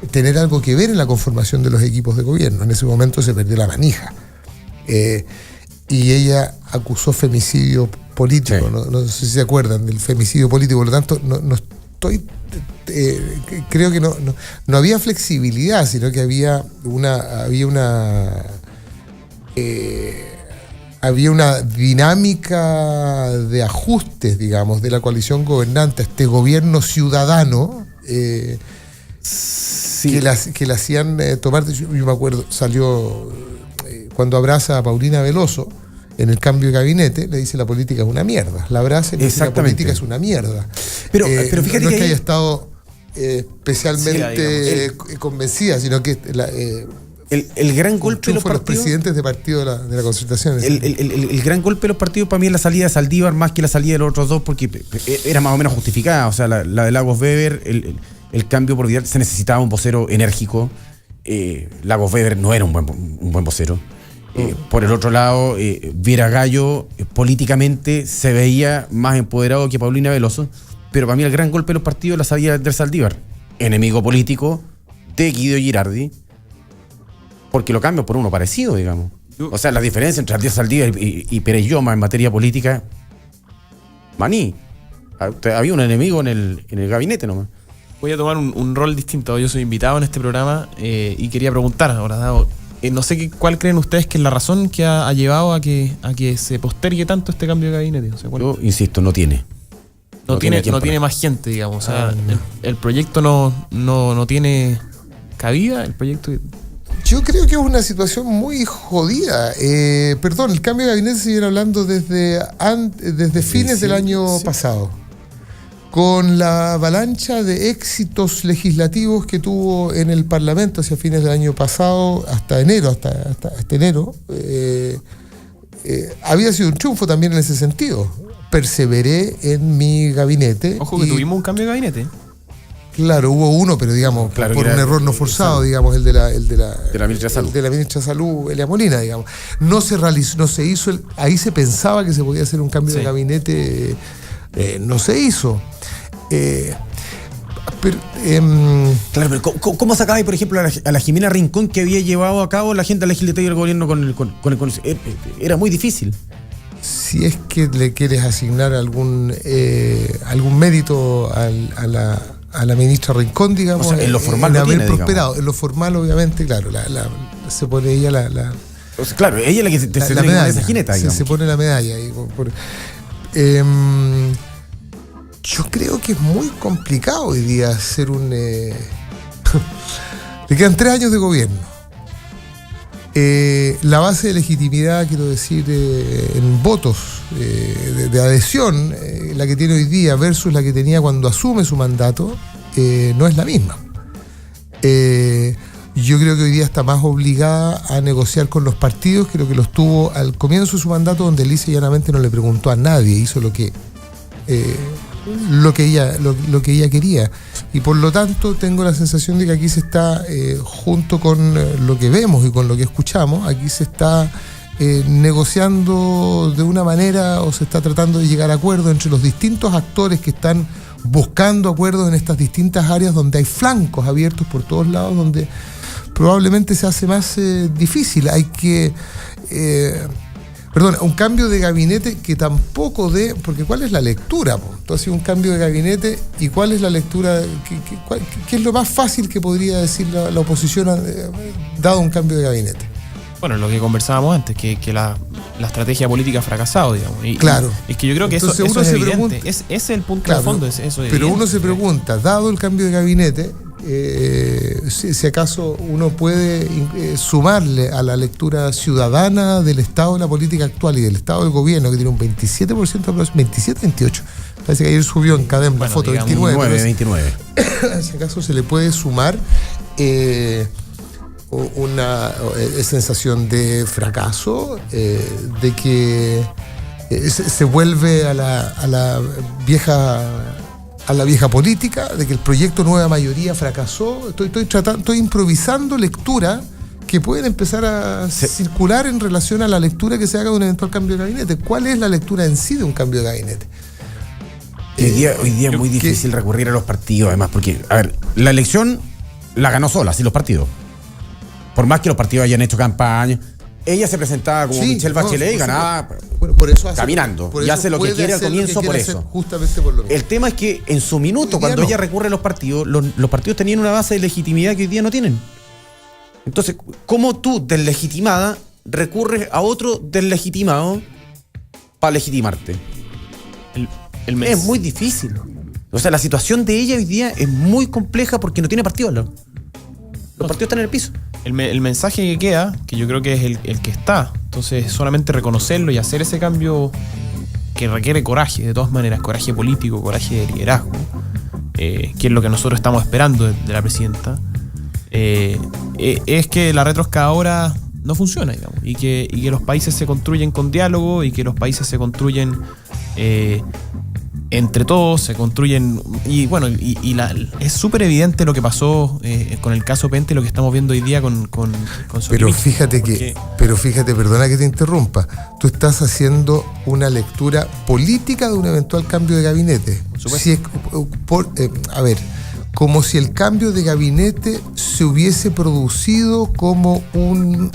tener algo que ver en la conformación de los equipos de gobierno. En ese momento se perdió la manija. Y ella acusó femicidio político. Sí. No sé si se acuerdan del femicidio político. Por lo tanto, creo que no había flexibilidad, sino que había una dinámica de ajustes, digamos, de la coalición gobernante a este gobierno ciudadano. Sí. Que la hacían tomar. Yo me acuerdo, salió cuando abraza a Paulina Veloso en el cambio de gabinete, le dice: la política es una mierda. La abraza y le dice: la política es una mierda. Pero fíjate no es que haya estado especialmente convencida, sino que el gran golpe de los partidos, presidentes de partido de la concertación. El gran golpe de los partidos para mí es la salida de Saldívar más que la salida de los otros dos, porque era más o menos justificada. O sea, la de Lagos Weber, el cambio por Vidal, se necesitaba un vocero enérgico. Lagos Weber no era un buen vocero. Por el otro lado, Vera Gallo políticamente se veía más empoderado que Paulina Veloso, pero para mí el gran golpe de los partidos la sabía Andrés Saldívar, enemigo político de Guido Girardi, porque lo cambia por uno parecido, digamos. O sea, la diferencia entre Andrés Saldívar y Pérez Lloma en materia política, maní. Había un enemigo en el gabinete nomás. Voy a tomar un rol distinto. Yo soy invitado en este programa y quería preguntar ahora, Dado, no sé cuál creen ustedes que es la razón que ha llevado a que se postergue tanto este cambio de gabinete. O sea, yo insisto, no tiene más gente, digamos. O sea, el proyecto no tiene cabida. El proyecto. Yo creo que es una situación muy jodida. Perdón, el cambio de gabinete se viene hablando desde fines del año pasado. Con la avalancha de éxitos legislativos que tuvo en el Parlamento hacia fines del año pasado, hasta enero, había sido un triunfo también en ese sentido. Perseveré en mi gabinete. Ojo que tuvimos un cambio de gabinete. Claro, hubo uno, pero digamos, por un error no forzado, digamos, el de la ministra de Salud. El de la ministra de Salud, Elia Molina, digamos. No se hizo, ahí se pensaba que se podía hacer un cambio de gabinete, no se hizo. Claro, pero ¿cómo sacaba, por ejemplo, a la Jimena Rincón, que había llevado a cabo la agenda legislativa del gobierno con era muy difícil? Si es que le quieres asignar algún mérito a la ministra Rincón, digamos, o sea, en lo formal en no haber tiene, prosperado. Digamos. En lo formal, obviamente, claro, se pone ella o sea, claro, ella es la que se tiene medalla, esa jineta, digamos. se pone la medalla. Yo creo que es muy complicado hoy día hacer le quedan 3 años de gobierno. La base de legitimidad, quiero decir, en votos de adhesión, la que tiene hoy día versus la que tenía cuando asume su mandato, no es la misma. Yo creo que hoy día está más obligada a negociar con los partidos que lo que los tuvo al comienzo de su mandato, donde lisa y llanamente no le preguntó a nadie, hizo lo que ella quería, y por lo tanto tengo la sensación de que aquí se está, junto con lo que vemos y con lo que escuchamos, aquí se está negociando de una manera, o se está tratando de llegar a acuerdos entre los distintos actores que están buscando acuerdos en estas distintas áreas donde hay flancos abiertos por todos lados, donde probablemente se hace más difícil. Hay que un cambio de gabinete que tampoco porque ¿cuál es la lectura? Entonces, un cambio de gabinete, ¿y cuál es la lectura? ¿Qué es lo más fácil que podría decir la oposición dado un cambio de gabinete? Bueno, lo que conversábamos antes, que la estrategia política ha fracasado, digamos. Claro. Es que yo creo que entonces eso es evidente. Pregunta, ese es el punto de fondo. Eso es pero evidente. Uno se pregunta, dado el cambio de gabinete, si acaso uno puede sumarle a la lectura ciudadana del estado de la política actual y del estado del gobierno, que tiene un 27%, 27-28%. Parece que ayer subió en Cadem la foto, 29. Si acaso se le puede sumar una sensación de fracaso, de que se vuelve a la vieja política, de que el proyecto Nueva Mayoría fracasó. Estoy improvisando lectura que pueden empezar a circular en relación a la lectura que se haga de un eventual cambio de gabinete. ¿Cuál es la lectura en sí de un cambio de gabinete? Hoy día es muy difícil recurrir a los partidos, además, porque, a ver, la elección la ganó sola, sin los partidos. Por más que los partidos hayan hecho campaña, ella se presentaba como Michelle Bachelet y ganaba por eso caminando. Y hace lo que quiere al comienzo por eso. Justamente por lo mismo. El tema es que en su minuto, cuando ella recurre a los partidos, los partidos tenían una base de legitimidad que hoy día no tienen. Entonces, ¿cómo tú, deslegitimada, recurres a otro deslegitimado para legitimarte? Es muy difícil. O sea, la situación de ella hoy día es muy compleja porque no tiene partido. Los partidos están en el piso. El mensaje que queda, que yo creo que es el que está, entonces solamente reconocerlo y hacer ese cambio que requiere coraje, de todas maneras, coraje político, coraje de liderazgo, que es lo que nosotros estamos esperando de la presidenta, es que la retroexcavadora no funciona, digamos, y que los países se construyen con diálogo y que los países se construyen entre todos se construyen, y bueno, es súper evidente lo que pasó con el caso Penta y lo que estamos viendo hoy día con Pero Sokimich, fíjate perdona que te interrumpa, tú estás haciendo una lectura política de un eventual cambio de gabinete. Como si el cambio de gabinete se hubiese producido como un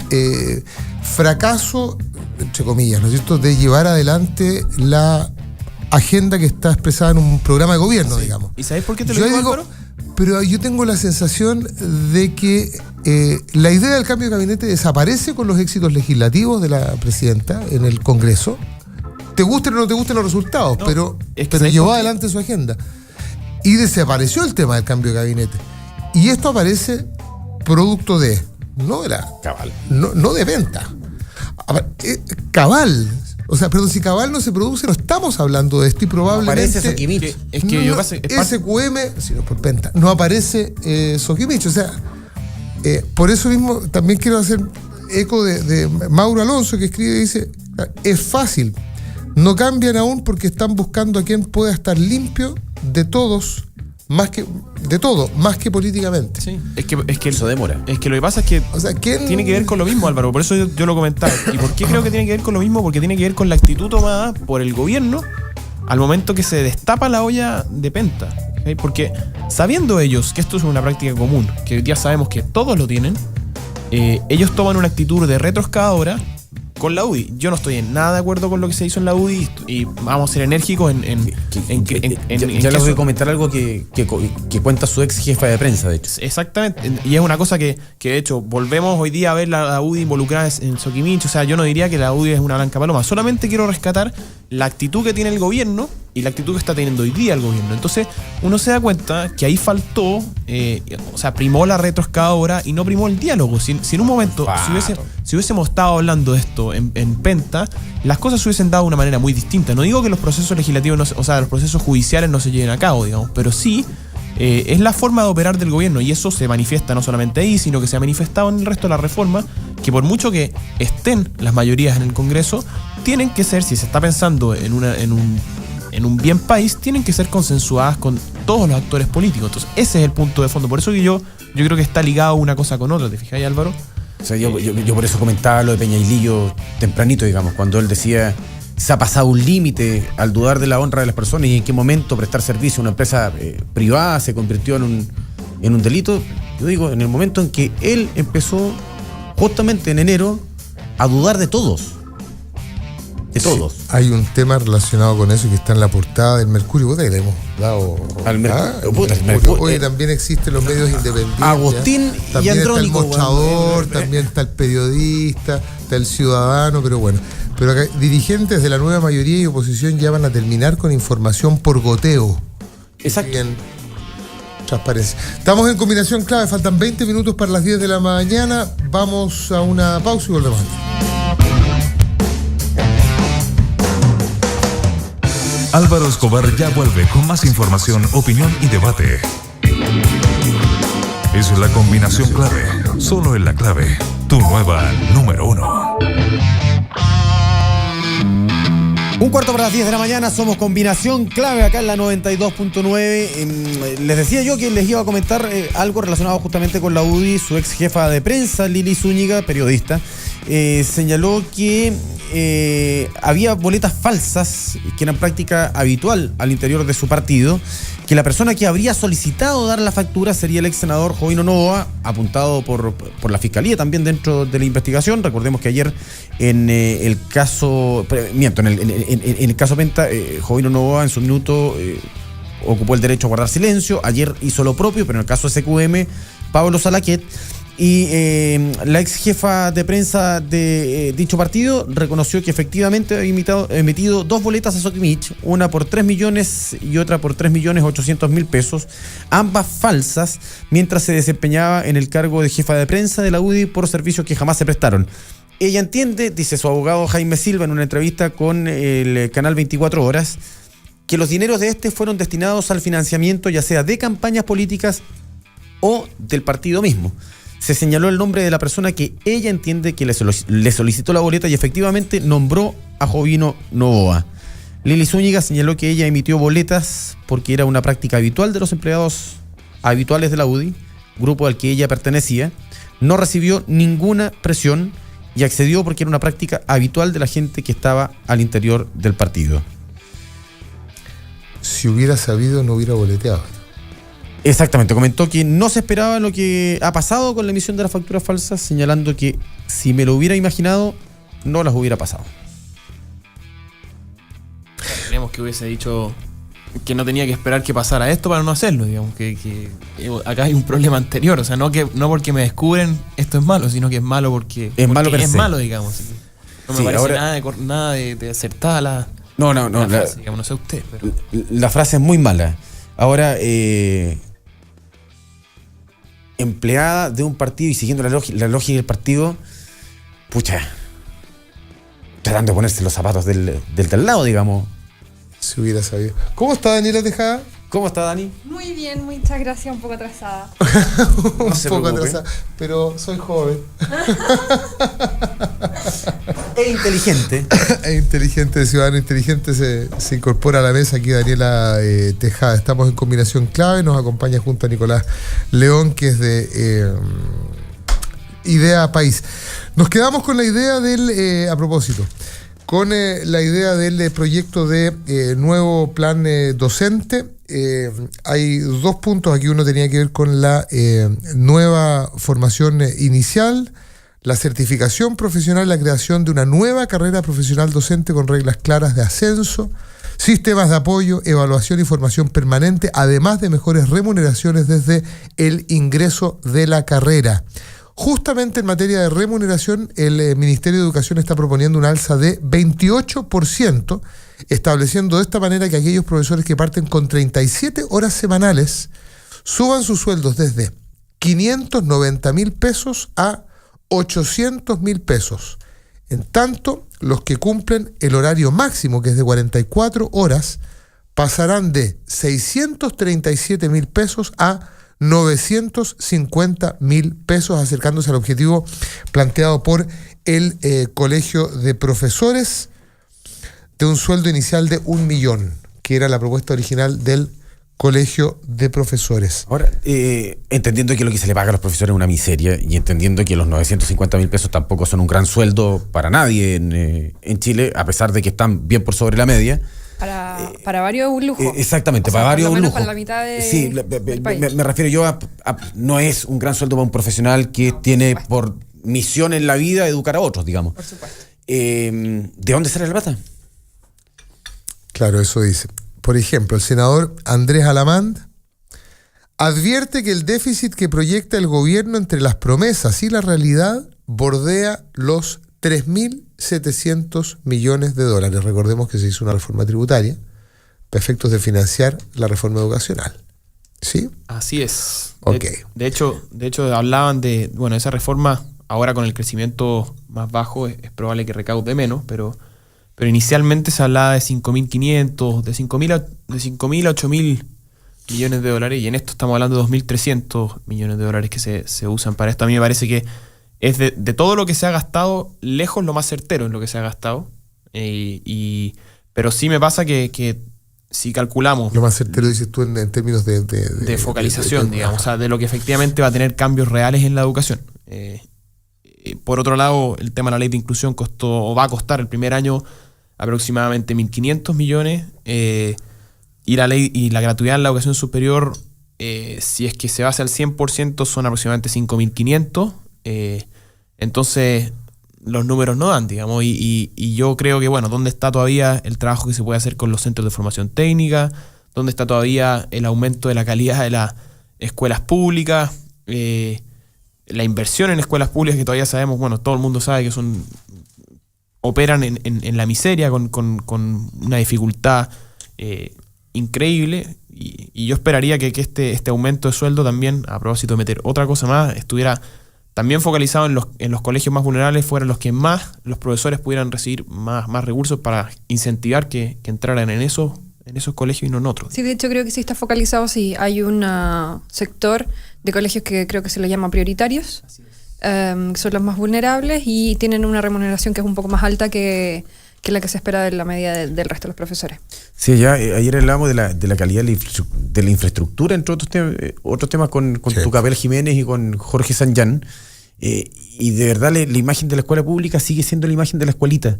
fracaso, entre comillas, ¿no es cierto?, de llevar adelante la agenda que está expresada en un programa de gobierno, sí. digamos. ¿Y sabes por qué te lo digo, Álvaro? Pero yo tengo la sensación de que la idea del cambio de gabinete desaparece con los éxitos legislativos de la presidenta en el Congreso. Te gusten o no te gusten los resultados, pero llevó adelante su agenda. Y desapareció el tema del cambio de gabinete. Y esto aparece producto de, no de Penta. Cabal. O sea, pero si Cabal no se produce, no estamos hablando de esto y probablemente... Aparece Sokimich. SQM, sino por Penta, no aparece Sokimich. O sea, por eso mismo también quiero hacer eco de Mauro Alonso, que escribe y dice, es fácil, no cambian aún porque están buscando a quien pueda estar limpio de todos, más que políticamente. Sí, es que eso demora. Es que lo que pasa es que tiene que ver con lo mismo, Álvaro. Por eso yo lo comentaba. ¿Y por qué creo que tiene que ver con lo mismo? Porque tiene que ver con la actitud tomada por el gobierno al momento que se destapa la olla de Penta. ¿Okay? Porque sabiendo ellos que esto es una práctica común, que hoy día sabemos que todos lo tienen, ellos toman una actitud de retroexcavadora con la UDI. Yo no estoy en nada de acuerdo con lo que se hizo en la UDI y vamos a ser enérgicos ya les voy a comentar algo que cuenta su ex jefa de prensa, de hecho. Exactamente, y es una cosa que de hecho volvemos hoy día a ver la UDI involucrada en Sokimich. O sea, yo no diría que la UDI es una blanca paloma, solamente quiero rescatar la actitud que tiene el gobierno y la actitud que está teniendo hoy día el gobierno. Entonces uno se da cuenta que ahí faltó, primó la retroexcavadora y no primó el diálogo. Si en un momento si hubiésemos estado hablando de esto en Penta, las cosas se hubiesen dado de una manera muy distinta. No digo que los procesos legislativos, los procesos judiciales no se lleven a cabo, digamos, pero sí es la forma de operar del gobierno, y eso se manifiesta no solamente ahí, sino que se ha manifestado en el resto de la reforma, que por mucho que estén las mayorías en el Congreso, tienen que ser, si se está pensando en un bien país, tienen que ser consensuadas con todos los actores políticos. Entonces ese es el punto de fondo. Por eso que yo creo que está ligado una cosa con otra. ¿Te fijas, Álvaro? O sea, yo por eso comentaba lo de Peñailillo tempranito, digamos, cuando él decía se ha pasado un límite al dudar de la honra de las personas y en qué momento prestar servicio a una empresa privada se convirtió en un delito. Yo digo, en el momento en que él empezó justamente en enero a dudar de todos. De todos. Sí, hay un tema relacionado con eso que está en la portada del Mercurio. Que le hemos dado al Mercurio. Hoy también existen los medios independientes. Agustín también y Andrónico. Está el mochador, también está el periodista, está el ciudadano, pero bueno. Pero acá, dirigentes de la nueva mayoría y oposición ya van a terminar con información por goteo. Exacto. Bien. Transparencia. Estamos en combinación clave, faltan 20 minutos para las 10 de la mañana. Vamos a una pausa y volvemos. Álvaro Escobar ya vuelve con más información, opinión y debate. Es la combinación clave, solo en La Clave, tu nueva número 1. 10:15 de la mañana, somos combinación clave acá en la 92.9. Les decía yo que les iba a comentar algo relacionado justamente con la UDI. Su ex jefa de prensa, Lili Zúñiga, periodista, señaló que había boletas falsas que eran práctica habitual al interior de su partido, que la persona que habría solicitado dar la factura sería el ex senador Jovino Novoa, apuntado por la Fiscalía también dentro de la investigación. Recordemos que ayer en el caso Penta, Jovino Novoa en su minuto ocupó el derecho a guardar silencio. Ayer hizo lo propio, pero en el caso de SQM, Pablo Salaquet. Y la ex jefa de prensa de dicho partido reconoció que efectivamente había emitido dos boletas a Sokimich, una por 3 millones y otra por 3.800.000 pesos, ambas falsas, mientras se desempeñaba en el cargo de jefa de prensa de la UDI por servicios que jamás se prestaron. Ella entiende, dice su abogado Jaime Silva en una entrevista con el canal 24 Horas, que los dineros de este fueron destinados al financiamiento ya sea de campañas políticas o del partido mismo. Se señaló el nombre de la persona que ella entiende que le solicitó la boleta y efectivamente nombró a Jovino Novoa. Lili Zúñiga señaló que ella emitió boletas porque era una práctica habitual de los empleados habituales de la UDI, grupo al que ella pertenecía. No recibió ninguna presión y accedió porque era una práctica habitual de la gente que estaba al interior del partido. Si hubiera sabido, no hubiera boleteado. Exactamente, comentó que no se esperaba lo que ha pasado con la emisión de las facturas falsas, señalando que si me lo hubiera imaginado, no las hubiera pasado. Creemos que hubiese dicho que no tenía que esperar que pasara esto para no hacerlo, digamos, que acá hay un problema anterior, o sea, no porque me descubren esto es malo, sino que es malo porque es malo, es malo, digamos. No me parece ahora, nada de acertada la frase, digamos, no sé usted, pero la frase es muy mala. Ahora, empleada de un partido y siguiendo la lógica del partido, pucha, tratando de ponerse los zapatos del lado, digamos. Si hubiera sabido. ¿Cómo está Daniela Tejada? ¿Cómo está, Dani? Muy bien, muchas gracias, un poco atrasada. Un poco atrasada, pero soy joven. Es inteligente. Es inteligente, ciudadano inteligente, se incorpora a la mesa aquí Daniela Tejada. Estamos en combinación clave, nos acompaña junto a Nicolás León, que es de Idea País. Nos quedamos con la idea del, a propósito, con la idea del proyecto de nuevo plan docente. Hay dos puntos aquí. Uno tenía que ver con la nueva formación inicial, la certificación profesional, la creación de una nueva carrera profesional docente con reglas claras de ascenso, sistemas de apoyo, evaluación y formación permanente, además de mejores remuneraciones desde el ingreso de la carrera. Justamente en materia de remuneración, el Ministerio de Educación está proponiendo un alza de 28%, estableciendo de esta manera que aquellos profesores que parten con 37 horas semanales suban sus sueldos desde 590.000 pesos a 800.000 pesos. En tanto, los que cumplen el horario máximo, que es de 44 horas, pasarán de 637.000 pesos a 950.000 pesos, acercándose al objetivo planteado por el Colegio de Profesores de un sueldo inicial de 1 millón, que era la propuesta original del Colegio de Profesores. Ahora, entendiendo que lo que se le paga a los profesores es una miseria y entendiendo que los 950.000 pesos tampoco son un gran sueldo para nadie en Chile, a pesar de que están bien por sobre la media. Para varios es un lujo. Exactamente, o sea, para varios es un lujo. Para la mitad sí, me refiero yo a no es un gran sueldo para un profesional que tiene por misión en la vida educar a otros, digamos. Por supuesto. ¿De dónde sale la plata? Claro, eso dice. Por ejemplo, el senador Andrés Alamand advierte que el déficit que proyecta el gobierno entre las promesas y la realidad bordea los 3.700 millones de dólares. Recordemos que se hizo una reforma tributaria para efectos de financiar la reforma educacional. ¿Sí? Así es. Ok. De hecho, hablaban de, bueno, esa reforma, ahora con el crecimiento más bajo, es probable que recaude menos, pero inicialmente se hablaba de 5.500, de 5.000 a 8.000 millones de dólares, y en esto estamos hablando de 2.300 millones de dólares que se usan para esto. A mí me parece que es de todo lo que se ha gastado, lejos lo más certero en lo que se ha gastado. Pero sí me pasa que si calculamos... Lo más certero dices tú en términos de focalización, digamos, o sea, de lo que efectivamente va a tener cambios reales en la educación. Por otro lado, el tema de la ley de inclusión costó, o va a costar el primer año aproximadamente 1.500 millones, y la ley y la gratuidad en la educación superior, si es que se basa al 100%, son aproximadamente 5.500. Entonces los números no dan, digamos, y yo creo que, bueno, ¿dónde está todavía el trabajo que se puede hacer con los centros de formación técnica? ¿Dónde está todavía el aumento de la calidad de las escuelas públicas? La inversión en escuelas públicas, que todavía sabemos, bueno, todo el mundo sabe que operan en la miseria, con una dificultad increíble, y yo esperaría que este aumento de sueldo también, a propósito de meter otra cosa más, estuviera también focalizado en los colegios más vulnerables, fueran los que más los profesores pudieran recibir más recursos para incentivar que entraran en esos colegios y no en otros. Sí, de hecho creo que sí está focalizado, sí. Hay un sector de colegios que creo que se le llama prioritarios, que son los más vulnerables y tienen una remuneración que es un poco más alta que que es la que se espera de la media del resto de los profesores. Sí, ya ayer hablábamos de la calidad de la infraestructura, entre otros temas con Sí. Tucapel Jiménez y con Jorge Sanján. Y de verdad la imagen de la escuela pública sigue siendo la imagen de la escuelita.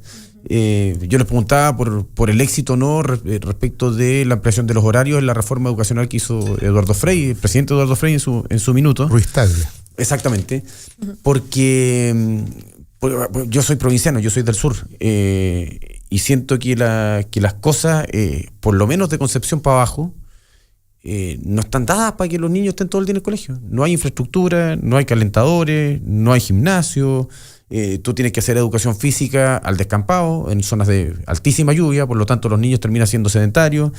Yo les preguntaba por el éxito o no respecto de la ampliación de los horarios en la reforma educacional que hizo Eduardo Frei, el presidente Eduardo Frei en su minuto. Ruiz Tagle. Exactamente, porque yo soy provinciano, yo soy del sur, y siento que las cosas, por lo menos de Concepción para abajo, no están dadas para que los niños estén todo el día en el colegio. No hay infraestructura, no hay calentadores, no hay gimnasio. Tú tienes que hacer educación física al descampado, en zonas de altísima lluvia, por lo tanto los niños terminan siendo sedentarios.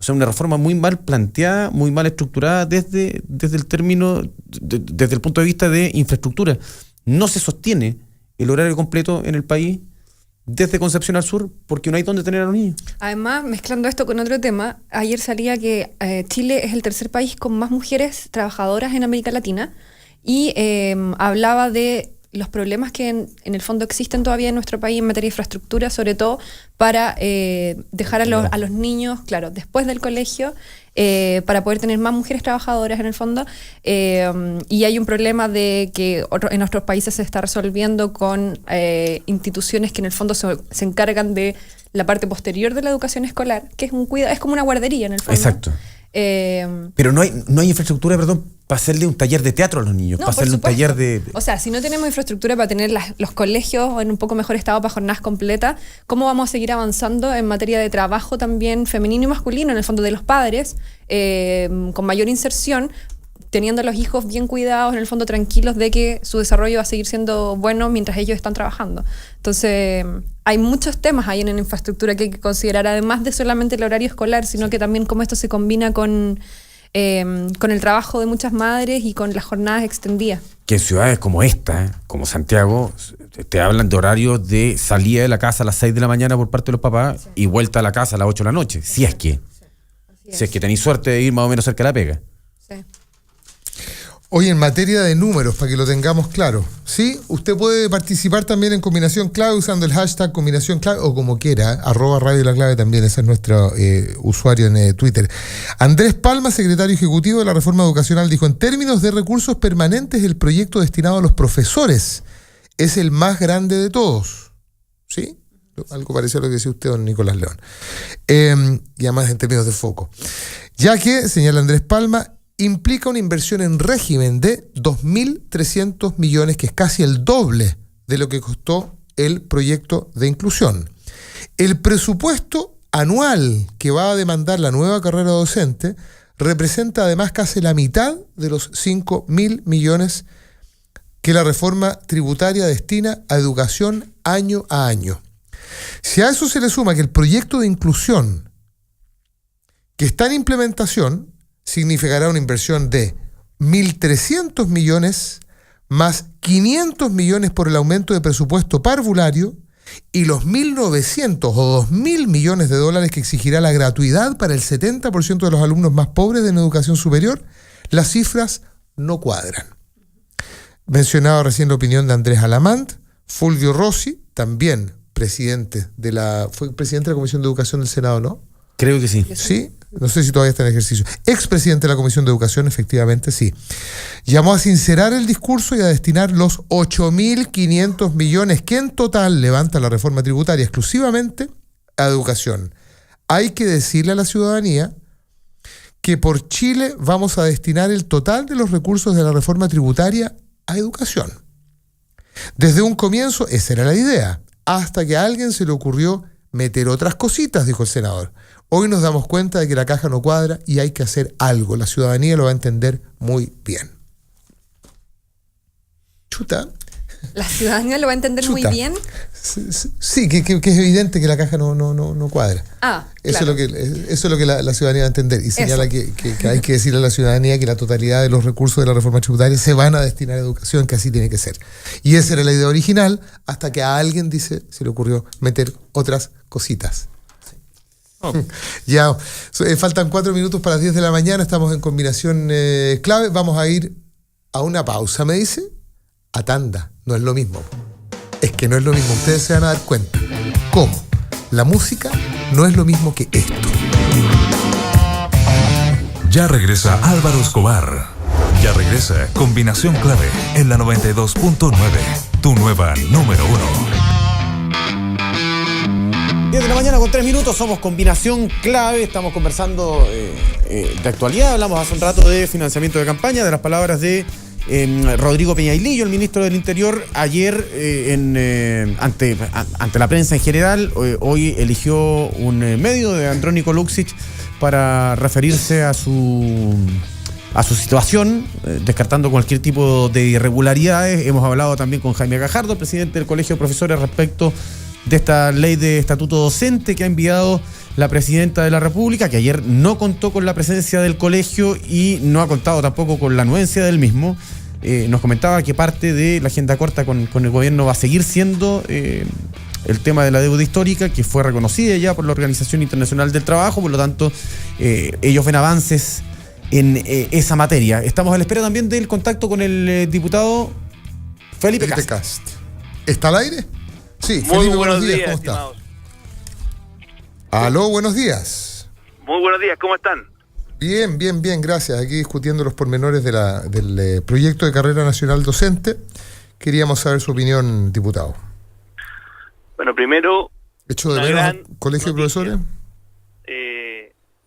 O sea, una reforma muy mal planteada, muy mal estructurada desde el punto de vista de infraestructura. No se sostiene el horario completo en el país desde Concepción al sur porque no hay dónde tener a los niños. Además, mezclando esto con otro tema, ayer salía que Chile es el tercer país con más mujeres trabajadoras en América Latina y hablaba de los problemas que en el fondo existen todavía en nuestro país en materia de infraestructura, sobre todo para dejar a los niños, claro, después del colegio, para poder tener más mujeres trabajadoras en el fondo. Y hay un problema de que en otros países se está resolviendo con instituciones que en el fondo se encargan de la parte posterior de la educación escolar, que es es como una guardería en el fondo. Exacto. Pero no hay infraestructura, perdón, para hacerle un taller de teatro a los niños, No, para por hacerle supuesto. un taller de... O sea, si no tenemos infraestructura para tener los colegios en un poco mejor estado para jornadas completas, ¿cómo vamos a seguir avanzando en materia de trabajo también femenino y masculino, en el fondo de los padres, con mayor inserción, teniendo a los hijos bien cuidados, en el fondo tranquilos de que su desarrollo va a seguir siendo bueno mientras ellos están trabajando? Entonces, hay muchos temas ahí en la infraestructura que hay que considerar, además de solamente el horario escolar, sino que también cómo esto se combina con el trabajo de muchas madres y con las jornadas extendidas. Que en ciudades como esta, como Santiago, te hablan de horarios de salida de la casa a las 6 de la mañana por parte de los papás, sí, y vuelta a la casa a las 8 de la noche, si es que tenéis suerte de ir más o menos cerca de la pega. Sí. Hoy en materia de números, para que lo tengamos claro, ¿sí? Usted puede participar también en Combinación Clave usando el hashtag Combinación Clave o como quiera, @Radio La Clave también, ese es nuestro usuario en Twitter. Andrés Palma, secretario ejecutivo de la Reforma Educacional, dijo: en términos de recursos permanentes, el proyecto destinado a los profesores es el más grande de todos, ¿sí? Algo parecido a lo que decía usted, don Nicolás León. Y además en términos de foco. Ya que, señala Andrés Palma, implica una inversión en régimen de 2.300 millones, que es casi el doble de lo que costó el proyecto de inclusión. El presupuesto anual que va a demandar la nueva carrera docente representa además casi la mitad de los 5.000 millones que la reforma tributaria destina a educación año a año. Si a eso se le suma que el proyecto de inclusión que está en implementación significará una inversión de 1.300 millones más 500 millones por el aumento de presupuesto parvulario y los 1.900 o 2.000 millones de dólares que exigirá la gratuidad para el 70% de los alumnos más pobres de la educación superior, las cifras no cuadran. Mencionaba recién la opinión de Andrés Alamant, Fulvio Rossi, también fue presidente de la Comisión de Educación del Senado, ¿no? Creo que sí. Sí, no sé si todavía está en ejercicio. Expresidente de la Comisión de Educación, efectivamente, sí. Llamó a sincerar el discurso y a destinar los 8.500 millones que en total levanta la reforma tributaria exclusivamente a educación. Hay que decirle a la ciudadanía que por Chile vamos a destinar el total de los recursos de la reforma tributaria a educación. Desde un comienzo esa era la idea, hasta que a alguien se le ocurrió meter otras cositas, dijo el senador. Hoy nos damos cuenta de que la caja no cuadra y hay que hacer algo. La ciudadanía lo va a entender muy bien. Chuta. ¿La ciudadanía lo va a entender muy bien? Sí, que es evidente que la caja no cuadra. Eso claro. Es lo que la ciudadanía va a entender. Y señala que hay que decirle a la ciudadanía que la totalidad de los recursos de la reforma tributaria se van a destinar a educación, que así tiene que ser. Y esa era la idea original, hasta que a alguien se le ocurrió meter otras cositas. Ya, faltan 4 minutos para las 10 de la mañana, estamos en Combinación Clave, vamos a ir a una pausa, me dice, a tanda, no es lo mismo. Es que no es lo mismo, ustedes se van a dar cuenta. ¿Cómo? La música no es lo mismo que esto. Ya regresa Álvaro Escobar. Ya regresa Combinación Clave en la 92.9. Tu nueva número 1. 10 de la mañana con 3 minutos, somos Combinación Clave, estamos conversando de actualidad, hablamos hace un rato de financiamiento de campaña, de las palabras de Rodrigo Peñailillo, el ministro del Interior, ayer ante la prensa en general, hoy eligió un medio de Andrónico Luksic para referirse a su situación, descartando cualquier tipo de irregularidades. Hemos hablado también con Jaime Gajardo, presidente del Colegio de Profesores, respecto de esta ley de estatuto docente que ha enviado la presidenta de la República, que ayer no contó con la presencia del colegio y no ha contado tampoco con la anuencia del mismo. Nos comentaba que parte de la agenda corta con el gobierno va a seguir siendo el tema de la deuda histórica, que fue reconocida ya por la Organización Internacional del Trabajo, por lo tanto ellos ven avances en esa materia. Estamos a la espera también del contacto con el diputado Felipe Cast. ¿Está al aire? Sí, Muy Felipe, buenos días, ¿cómo estimados. está? Aló, buenos días. Muy buenos días, ¿cómo están? Bien, gracias. Aquí discutiendo los pormenores del proyecto de carrera nacional docente. Queríamos saber su opinión, diputado. Bueno, primero... ¿Hecho de menos colegio de profesores?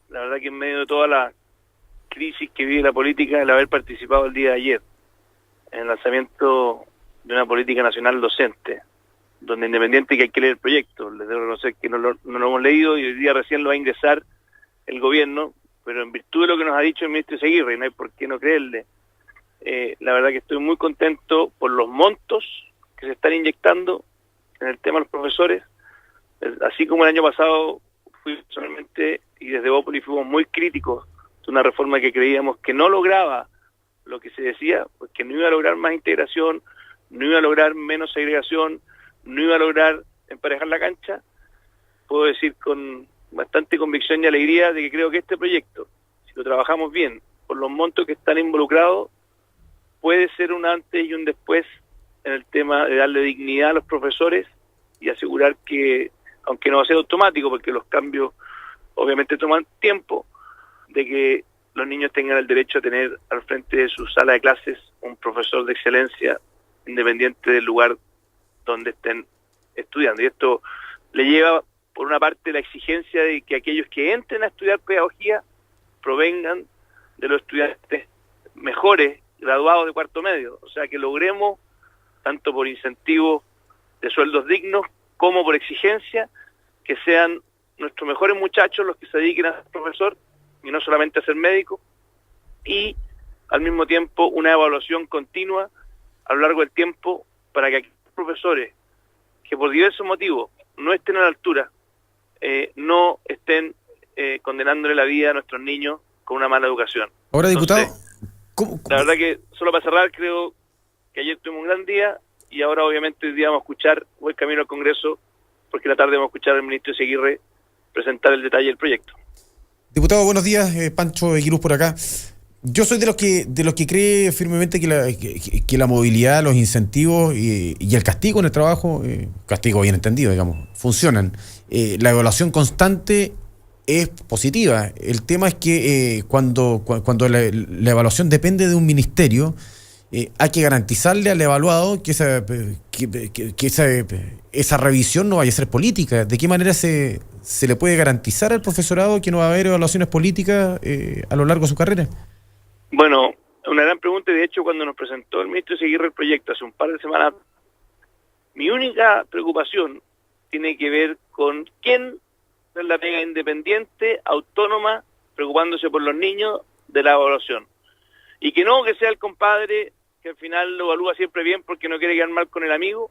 La verdad que en medio de toda la crisis que vive la política, el haber participado el día de ayer en el lanzamiento de una política nacional docente, donde independiente que hay que leer el proyecto, les debo reconocer que no lo hemos leído y hoy día recién lo va a ingresar el gobierno, pero en virtud de lo que nos ha dicho el ministro Seguirre, y no hay por qué no creerle, la verdad que estoy muy contento por los montos que se están inyectando en el tema de los profesores. Así como el año pasado fui personalmente y desde Bópoli fuimos muy críticos de una reforma que creíamos que no lograba lo que se decía, pues que no iba a lograr más integración, no iba a lograr menos segregación, no iba a lograr emparejar la cancha. Puedo decir con bastante convicción y alegría de que creo que este proyecto, si lo trabajamos bien, por los montos que están involucrados, puede ser un antes y un después en el tema de darle dignidad a los profesores y asegurar que, aunque no va a ser automático, porque los cambios obviamente toman tiempo, de que los niños tengan el derecho a tener al frente de su sala de clases un profesor de excelencia, independiente del lugar donde estén estudiando. Y esto le lleva, por una parte, la exigencia de que aquellos que entren a estudiar pedagogía provengan de los estudiantes mejores, graduados de cuarto medio. O sea, que logremos, tanto por incentivos de sueldos dignos, como por exigencia, que sean nuestros mejores muchachos los que se dediquen a ser profesor, y no solamente a ser médico, y al mismo tiempo una evaluación continua a lo largo del tiempo para que aquellos profesores que por diversos motivos no estén a la altura, no estén condenándole la vida a nuestros niños con una mala educación. Ahora, diputado, Entonces, ¿cómo? La verdad que, solo para cerrar, creo que ayer tuvimos un gran día y ahora obviamente hoy día vamos a escuchar, voy camino al Congreso, porque la tarde vamos a escuchar al ministro Seguirre presentar el detalle del proyecto. Diputado, buenos días, Pancho Eguirús por acá. Yo soy de los que cree firmemente que la movilidad, los incentivos y el castigo en el trabajo, castigo bien entendido, digamos, funcionan. La evaluación constante es positiva. El tema es que cuando la evaluación depende de un ministerio, hay que garantizarle al evaluado que esa revisión no vaya a ser política. ¿De qué manera se le puede garantizar al profesorado que no va a haber evaluaciones políticas a lo largo de su carrera? Bueno, una gran pregunta, y de hecho cuando nos presentó el ministro Seguirre el proyecto hace un par de semanas, mi única preocupación tiene que ver con quién es la pega independiente, autónoma, preocupándose por los niños de la evaluación. Y que no que sea el compadre que al final lo evalúa siempre bien porque no quiere quedar mal con el amigo,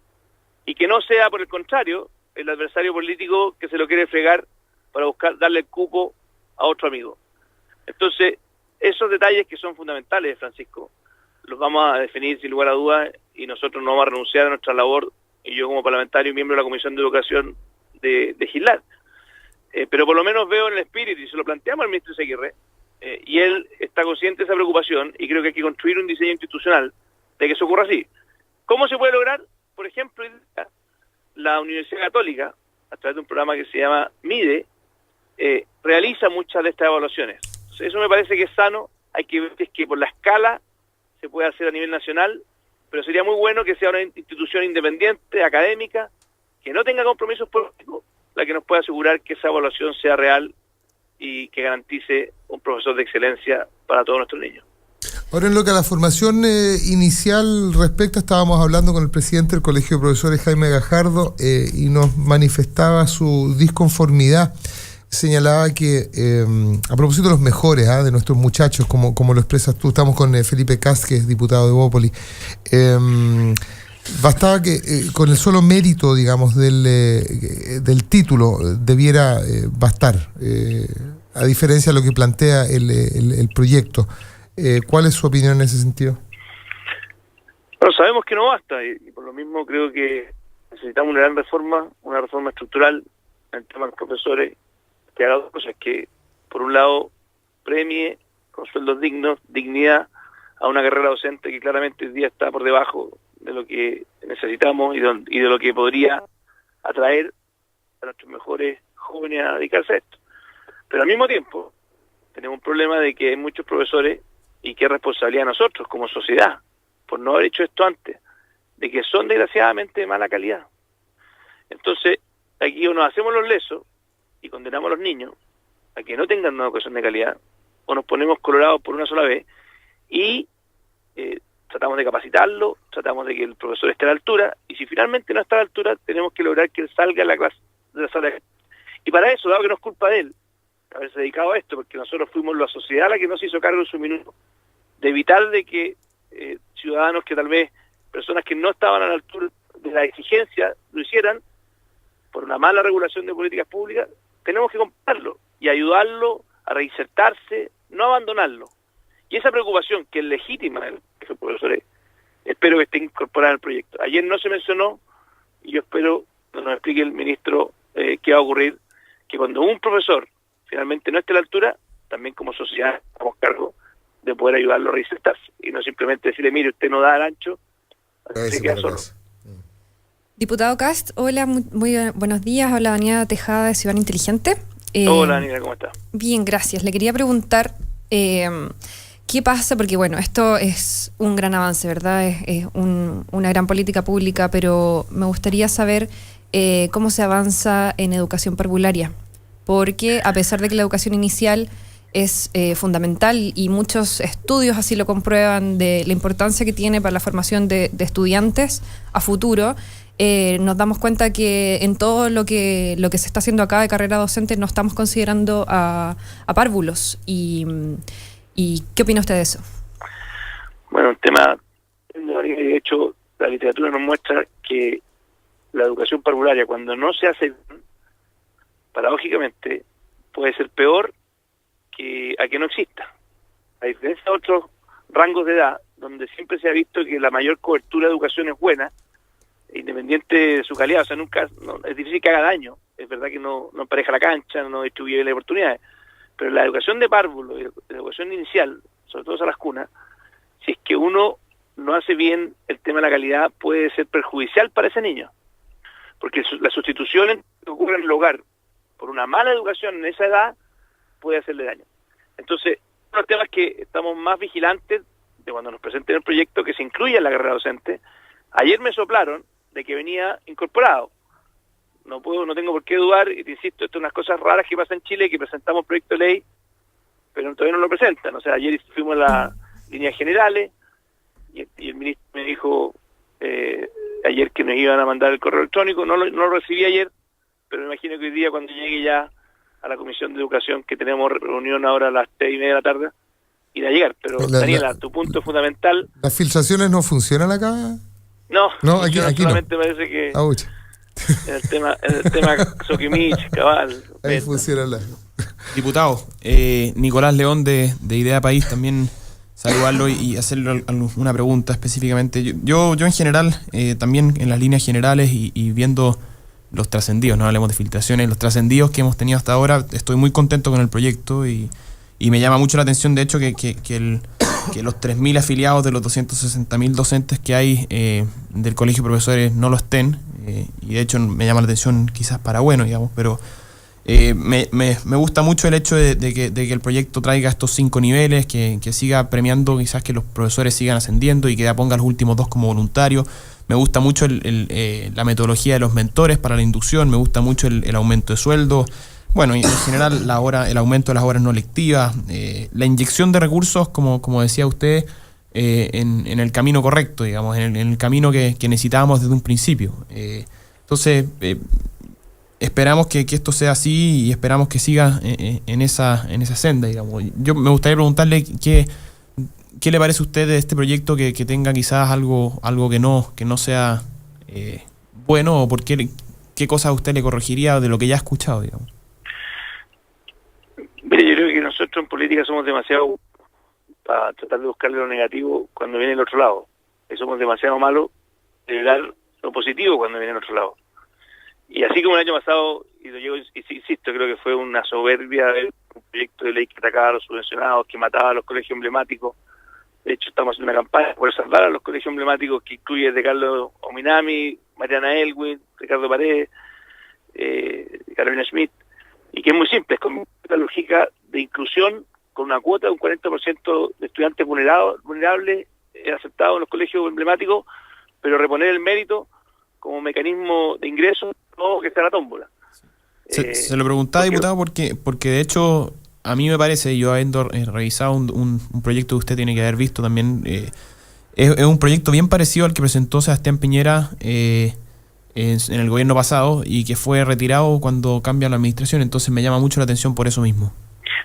y que no sea, por el contrario, el adversario político que se lo quiere fregar para buscar darle el cupo a otro amigo. Entonces, esos detalles que son fundamentales, Francisco, los vamos a definir sin lugar a dudas, y nosotros no vamos a renunciar a nuestra labor, y yo como parlamentario y miembro de la Comisión de Educación, de legislar. Pero por lo menos veo en el espíritu, y se lo planteamos al ministro Seguirre, y él está consciente de esa preocupación, y creo que hay que construir un diseño institucional de que eso ocurra así. ¿Cómo se puede lograr? Por ejemplo, la Universidad Católica a través de un programa que se llama MIDE, realiza muchas de estas evaluaciones. Entonces, eso me parece que es sano. Hay que ver que por la escala se puede hacer a nivel nacional, pero sería muy bueno que sea una institución independiente, académica, que no tenga compromisos políticos, la que nos pueda asegurar que esa evaluación sea real y que garantice un profesor de excelencia para todos nuestros niños. Ahora, en lo que a la formación inicial respecta, estábamos hablando con el presidente del Colegio de Profesores, Jaime Gajardo, y nos manifestaba su disconformidad. Señalaba que, a propósito de los mejores, de nuestros muchachos, como lo expresas tú, estamos con Felipe Kast, que es diputado de Bópoli, bastaba que con el solo mérito, digamos, del título debiera bastar, a diferencia de lo que plantea el proyecto. ¿Cuál es su opinión en ese sentido? Bueno, sabemos que no basta y por lo mismo creo que necesitamos una gran reforma, una reforma estructural en el tema de los profesores, que haga dos cosas: que por un lado premie con sueldos dignos, dignidad a una carrera docente que claramente hoy día está por debajo de lo que necesitamos y de lo que podría atraer a nuestros mejores jóvenes a dedicarse a esto. Pero al mismo tiempo tenemos un problema de que hay muchos profesores, y que es responsabilidad de nosotros como sociedad por no haber hecho esto antes, de que son desgraciadamente de mala calidad. Entonces aquí o nos hacemos los lesos y condenamos a los niños a que no tengan una educación de calidad, o nos ponemos colorados por una sola vez y tratamos de capacitarlo, tratamos de que el profesor esté a la altura, y si finalmente no está a la altura, tenemos que lograr que él salga de la clase, de la sala. Y para eso, dado que no es culpa de él haberse dedicado a esto, porque nosotros fuimos la sociedad la que no se hizo cargo en su minuto de evitar de que ciudadanos que tal vez, personas que no estaban a la altura de la exigencia, lo hicieran por una mala regulación de políticas públicas, tenemos que comprarlo y ayudarlo a reinsertarse, no abandonarlo. Y esa preocupación, que es legítima de los profesores, espero que esté incorporada al proyecto. Ayer no se mencionó, y yo espero que nos explique el ministro qué va a ocurrir, que cuando un profesor finalmente no esté a la altura, también como sociedad estamos cargo de poder ayudarlo a reinsertarse, y no simplemente decirle, mire, usted no da el ancho, se queda solo. Diputado Kast, hola, muy buenos días. Habla Daniela Tejada de Ciudad Inteligente. Hola, Daniela, ¿cómo está? Bien, gracias. Le quería preguntar qué pasa, porque bueno, esto es un gran avance, ¿verdad? Es una gran política pública, pero me gustaría saber cómo se avanza en educación parvularia, porque a pesar de que la educación inicial es fundamental y muchos estudios así lo comprueban, de la importancia que tiene para la formación de estudiantes a futuro, nos damos cuenta que en todo lo que se está haciendo acá de carrera docente no estamos considerando a párvulos. ¿Y qué opina usted de eso? Bueno, un tema, de hecho, la literatura nos muestra que la educación parvularia, cuando no se hace bien, paradójicamente, puede ser peor que a que no exista. A diferencia de otros rangos de edad, donde siempre se ha visto que la mayor cobertura de educación es buena, independiente de su calidad. O sea, nunca, es difícil que haga daño. Es verdad que no empareja la cancha, no distribuye las oportunidades. Pero la educación de párvulo, la educación inicial, sobre todo a las cunas, si es que uno no hace bien el tema de la calidad, puede ser perjudicial para ese niño. Porque la sustitución que ocurre en el hogar por una mala educación en esa edad puede hacerle daño. Entonces, uno de los temas que estamos más vigilantes de cuando nos presenten el proyecto que se incluya en la carrera docente. Ayer me soplaron de que venía incorporado. No tengo por qué dudar, y te insisto, esto es unas cosas raras que pasa en Chile, que presentamos proyecto de ley, pero todavía no lo presentan. O sea, ayer fuimos a las líneas generales, y el ministro me dijo ayer que nos iban a mandar el correo electrónico. No lo recibí ayer, pero me imagino que hoy día, cuando llegue ya a la Comisión de Educación, que tenemos reunión ahora a las 3:30 de la tarde, irá a llegar. Pero Daniela, tu punto es fundamental. ¿Las filtraciones no funcionan acá? No, aquí solamente no. Parece que en el tema Soquimich, cabal. Ahí funciona la... Diputado, Nicolás León de Idea País, también saludarlo y hacerle una pregunta específicamente. Yo en general, también en las líneas generales y viendo los trascendidos, no hablemos de filtraciones, los trascendidos que hemos tenido hasta ahora, estoy muy contento con el proyecto y me llama mucho la atención, de hecho, que los 3.000 afiliados de los 260.000 docentes que hay del Colegio de Profesores no lo estén. y de hecho me llama la atención quizás para bueno, digamos, pero me gusta mucho el hecho de que el proyecto traiga estos 5 niveles, que siga premiando quizás que los profesores sigan ascendiendo y que ya ponga los últimos 2 como voluntarios. Me gusta mucho la metodología de los mentores para la inducción, me gusta mucho el aumento de sueldo. Bueno, y en general el aumento de las horas no lectivas, la inyección de recursos, como decía usted, en el camino correcto, digamos, en el camino que necesitábamos desde un principio. Entonces, esperamos que esto sea así y esperamos que siga en esa senda, digamos. Yo me gustaría preguntarle qué le parece a usted de este proyecto que tenga quizás algo que no sea bueno, o por qué cosas usted le corregiría de lo que ya ha escuchado, digamos. Mire, yo creo que nosotros en política somos demasiado para tratar de buscarle lo negativo cuando viene el otro lado. Y somos demasiado malos de dar lo positivo cuando viene el otro lado. Y así como el año pasado, y lo llevo, insisto, creo que fue una soberbia de un proyecto de ley que atacaba a los subvencionados, que mataba a los colegios emblemáticos. De hecho, estamos haciendo una campaña por salvar a los colegios emblemáticos, que incluye de Carlos Ominami, Mariana Elwin, Ricardo Paredes, Carolina Schmidt, y que es muy simple, es con la lógica de inclusión, con una cuota de un 40% de estudiantes vulnerables aceptados en los colegios emblemáticos, pero reponer el mérito como mecanismo de ingreso, no que sea la tómbola. Se lo preguntaba, diputado, porque de hecho a mí me parece, yo habiendo revisado un proyecto que usted tiene que haber visto también, es un proyecto bien parecido al que presentó Sebastián Piñera en el gobierno pasado y que fue retirado cuando cambia la administración, entonces me llama mucho la atención por eso mismo.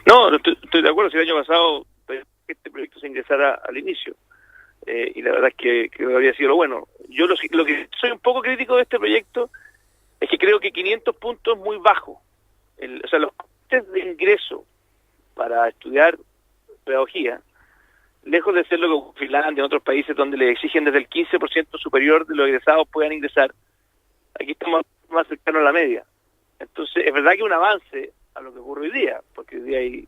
No, estoy de acuerdo, si el año pasado este proyecto se ingresara al inicio, y la verdad es que habría sido lo bueno. Yo lo que soy un poco crítico de este proyecto es que creo que 500 puntos es muy bajo. O sea, los costes de ingreso para estudiar pedagogía, lejos de ser lo que ocurre en Finlandia, en otros países donde le exigen desde el 15% superior de los egresados puedan ingresar, aquí estamos más cercanos a la media. Entonces, es verdad que es un avance a lo que ocurre hoy día, porque hoy día hay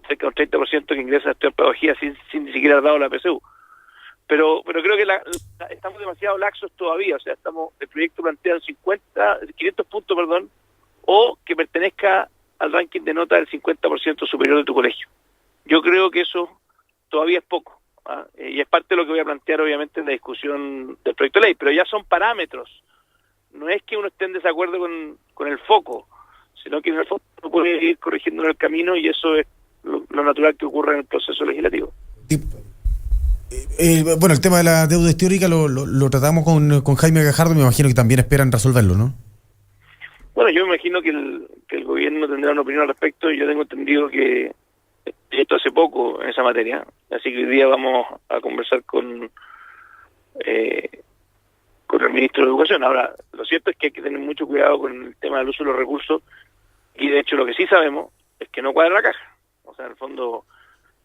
cerca de un 30% que ingresa a estudiar pedagogía sin ni siquiera haber dado la PSU. Pero creo que estamos demasiado laxos todavía, o sea, el proyecto plantea 500 puntos, o que pertenezca al ranking de nota del 50% superior de tu colegio. Yo creo que eso todavía es poco, y es parte de lo que voy a plantear obviamente en la discusión del proyecto de ley, pero ya son parámetros. No es que uno esté en desacuerdo con el foco, sino que en el foco uno puede ir corrigiendo en el camino, y eso es lo natural que ocurre en el proceso legislativo. Bueno, el tema de la deuda histórica lo tratamos con Jaime Gajardo, me imagino que también esperan resolverlo, ¿no? Bueno, yo me imagino que el gobierno tendrá una opinión al respecto, y yo tengo entendido que esto hace poco en esa materia, así que hoy día vamos a conversar con el ministro de Educación. Ahora, lo cierto es que hay que tener mucho cuidado con el tema del uso de los recursos, y de hecho lo que sí sabemos es que no cuadra la caja. O sea, en el fondo,